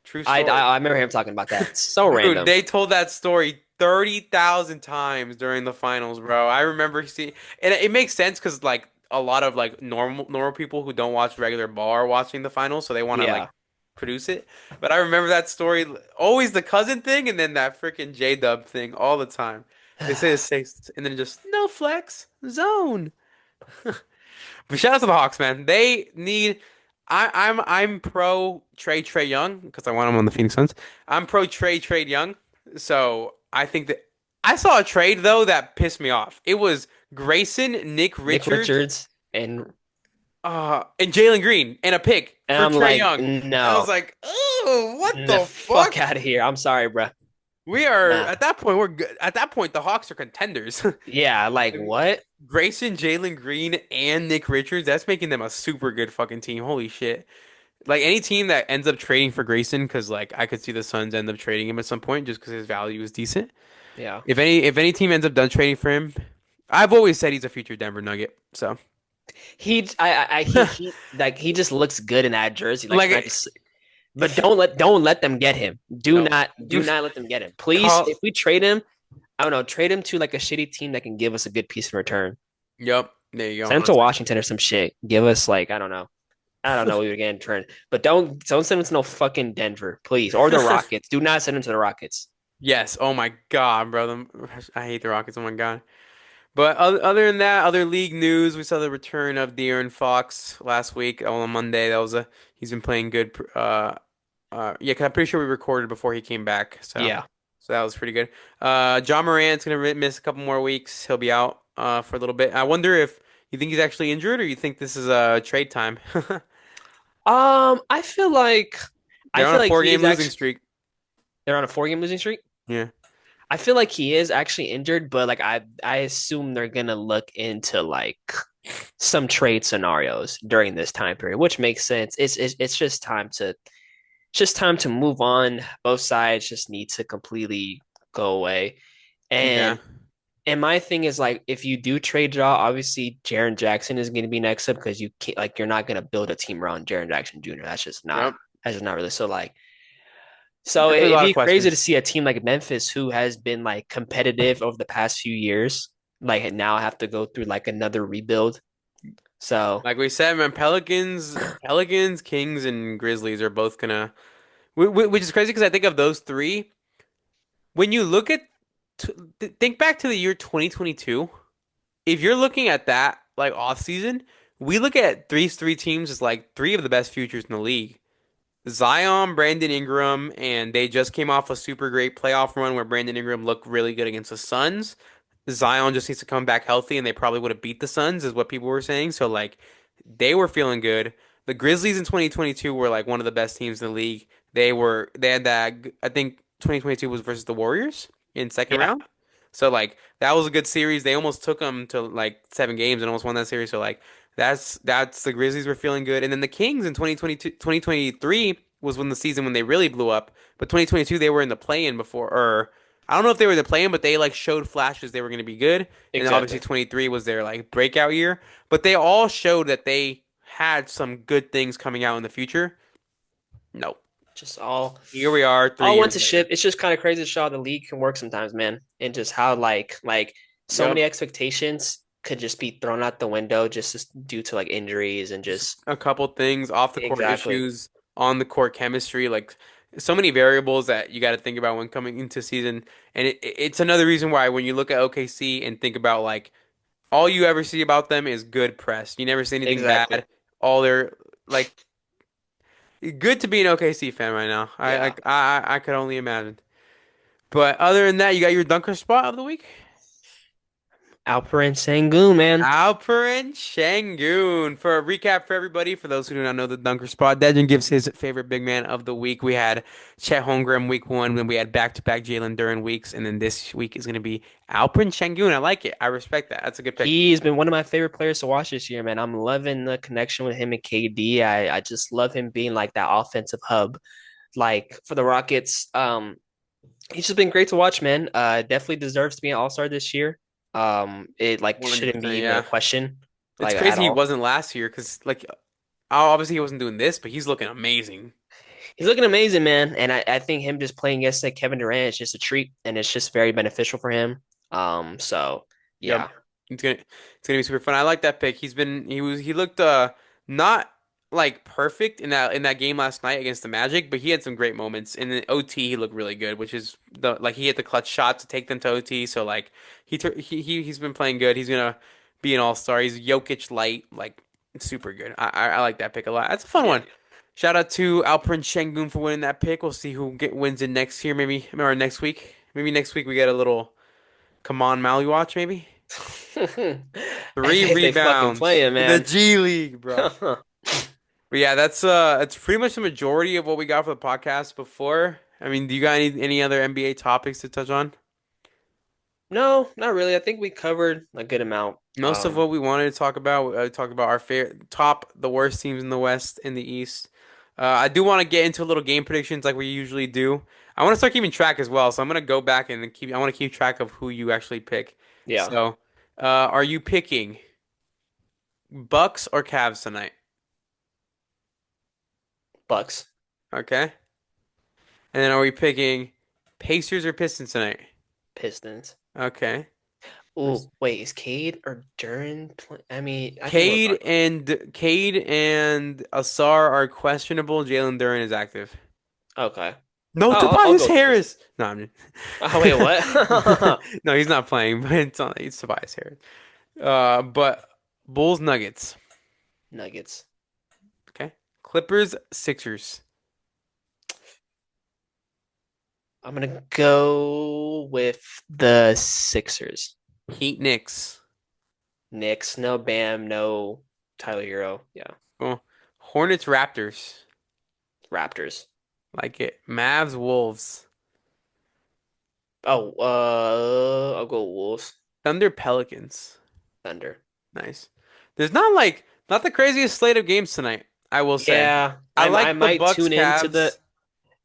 True I, story. I I remember him talking about that. So Dude, random. they told that story 30,000 times during the finals, bro. I remember seeing, and it makes sense because like a lot of like normal people who don't watch regular ball are watching the finals, so they want to like Yeah. produce it. But I remember that story, always the cousin thing, and then that freaking J Dub thing all the time. They say, and then just no flex zone. But shout out to the Hawks, man. They need. I'm pro Trey Young because I want him on the Phoenix Suns. I'm pro Trey Young. So I think that I saw a trade though that pissed me off. It was Grayson, Nick Nick Richards, Richards and Jalen Green and a pick and for I'm Trey like, Young. I was no, like, oh, what the the fuck fuck? out of here. I'm sorry, bro. We are Nah. at that point. We're good. At that point. The Hawks are contenders. Yeah, like what? Grayson, Jalen Green, and Nick Richards. That's making them a super good fucking team. Holy shit. Like any team that ends up trading for Grayson, because like I could see the Suns end up trading him at some point just because his value is decent. Yeah. If any team ends up done trading for him, I've always said he's a future Denver Nugget. So He like he just looks good in that jersey. Like, can I like just but don't let them get him. Do no, not do do not let them get him. Please, call. if we trade him, I don't know, trade him to like a shitty team that can give us a good piece in return. Yep, there you go. Send him to Washington or some shit. Give us like I don't know. I don't know what we were getting in return. But don't send him to no fucking Denver, please. Or the Rockets. Do not send him to the Rockets. Yes. Oh my God, brother. I hate the Rockets. Oh my God. But other than that, other league news, we saw the return of De'Aaron Fox last week on Monday. That was a he's been playing good. Yeah, 'cause I'm pretty sure we recorded before he came back, Yeah. so that was pretty good. John Morant's gonna miss a couple more weeks. He'll be out for a little bit. I wonder if you think he's actually injured, or you think this is trade time. I feel like I They're on feel a like four-game he's losing actually streak. they're on a 4 game losing streak. Yeah, I feel like he is actually injured, but like I assume they're gonna look into like some trade scenarios during this time period, which makes sense. It's just time to move on. Both sides just need to completely go away. yeah, And my thing is like if you do trade Jaw, obviously Jaren Jackson is going to be next up because you can't like you're not going to build a team around Jaren Jackson Jr. yep. That's just not really so like so Definitely a it'd lot of be crazy to questions. see a team like Memphis who has been like competitive over the past few years like now have to go through like another rebuild. So Like we said, man, Pelicans, Kings, and Grizzlies are both gonna, which is crazy because I think of those three. When you look at, think back to the year 2022. If you're looking at that like off season, we look at these three teams as like three of the best futures in the league. Zion, Brandon Ingram, and they just came off a super great playoff run where Brandon Ingram looked really good against the Suns. Zion just needs to come back healthy, and they probably would have beat the Suns, is what people were saying. So like, they were feeling good. The Grizzlies in 2022 were like one of the best teams in the league. They had that. I think 2022 was versus the Warriors in second yeah, round. So like that was a good series. They almost took them to like 7 games and almost won that series. So like that's the Grizzlies were feeling good. And then the Kings in 2022, 2023 was when the season when they really blew up. But 2022 they were in the play-in before, or I don't know if they were in the play-in, but they like showed flashes they were going to be good. And then obviously exactly. 23 was their like breakout year. But they all showed that they had some good things coming out in the future. No. Just Here we are 3 all went years to later. shit. It's just kind of crazy to show how the league can work sometimes, man, and just how like so many Yep. expectations could just be thrown out the window due to like injuries and Just just a couple things off the court exactly. issues, on the court chemistry, like so many variables that you got to think about when coming into season. And it's another reason why when you look at OKC and think about like all you ever see about them is good press. You never see anything Exactly. bad. All they're like good to be an OKC fan right now. Yeah. I could only imagine. But other than that, you got your dunker spot of the week? Alperen Sengun, man. Alperen Şengün. For a recap for everybody, for those who do not know the dunker spot, Dejan gives his favorite big man of the week. We had Chet Holmgren week one, then we had back-to-back Jalen Duren weeks, and then this week is going to be Alperen Şengün. I like it. I respect that. That's a good pick. He's been one of my favorite players to watch this year, man. I'm loving the connection with him and KD. I just love him being like that offensive hub, like for the Rockets. He's just been great to watch, man. Definitely deserves to be an All-Star this year. It like shouldn't be 100%, even a yeah. question, It's like at crazy he all. wasn't last year because, like, obviously he wasn't doing this, but he's looking amazing. He's looking amazing, man. And I think him just playing against Kevin Durant is just a treat, and it's just very beneficial for him. So Yep. yeah, It's gonna be super fun. I like that pick. He looked not like perfect in that game last night against the Magic, but he had some great moments. In the OT, he looked really good, which is the like he hit the clutch shot to take them to OT. So like he's been playing good. He's gonna be an all-star. He's Jokic light, like super good. I like that pick a lot. That's a fun yeah. one. Shout out to Alperen Şengün for winning that pick. We'll see wins it next year, maybe or next week. Maybe next week we get a little come on Maui watch, maybe. Three If they fucking rebounds. play him, The man. G League, bro. But yeah, that's pretty much the majority of what we got for the podcast before. I mean, do you got any other NBA topics to touch on? No, not really. I think we covered a good amount. Most of what we wanted to talk about, talk about our the worst teams in the West and the East. I do want to get into a little game predictions like we usually do. I want to start keeping track as well, so I'm gonna go back and I want to keep track of who you actually pick. Yeah, So, are you picking Bucks or Cavs tonight? Bucks, Okay. And then are we picking Pacers or Pistons tonight? Pistons. Okay. Oh, wait, is Cade or Duran play? I mean, I think Cade and Asar are questionable. Jalen Duren is active. okay. No, I'll go Tobias with the Pistons. Harris. No, I'm Oh wait, just... what? No, he's not playing, but it's Tobias Harris. But Bulls Nuggets. Nuggets. Okay. Clippers Sixers. I'm gonna go with the Sixers. Heat Knicks. Knicks, no Bam, no Tyler Hero. Yeah, Oh, Hornets Raptors. Raptors. Like it. Mavs Wolves. Oh, I'll go Wolves. Thunder Pelicans. Thunder. Nice. There's not the craziest slate of games tonight, I will say. Yeah, I I like the might Bucks tune into the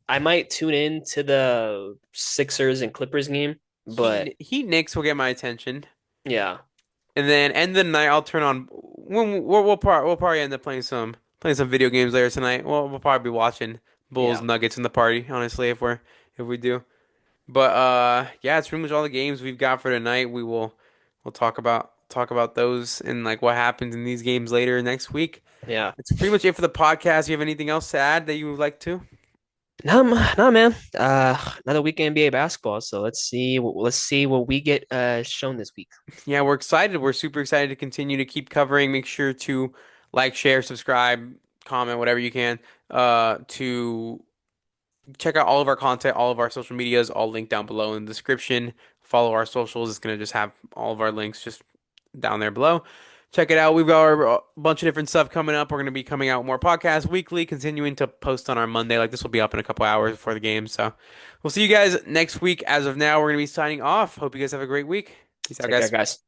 Cavs. Sixers and Clippers game, but Heat Knicks will get my attention. yeah, And then end the night I'll turn on when we'll probably end up playing some video games later tonight. We'll probably be watching Bulls yeah, Nuggets in the party, honestly, if we do. But yeah, it's pretty much all the games we've got for tonight. We'll talk about those and like what happens in these games later next week. yeah. It's pretty much it for the podcast. You have anything else to add that you would like to? No, no, man. Another week of NBA basketball. So let's see what we get shown this week. Yeah, we're excited. We're super excited to continue to keep covering. Make sure to like, share, subscribe, comment, whatever you can. To check out all of our content, all of our social medias, all linked down below in the description. Follow our socials. It's gonna just have all of our links just down there below. Check it out. We've got a bunch of different stuff coming up. We're going to be coming out with more podcasts weekly, continuing to post on our Monday. Like this will be up in a couple hours before the game. So we'll see you guys next week. As of now, we're going to be signing off. Hope you guys have a great week. Peace out, Take care, guys. guys.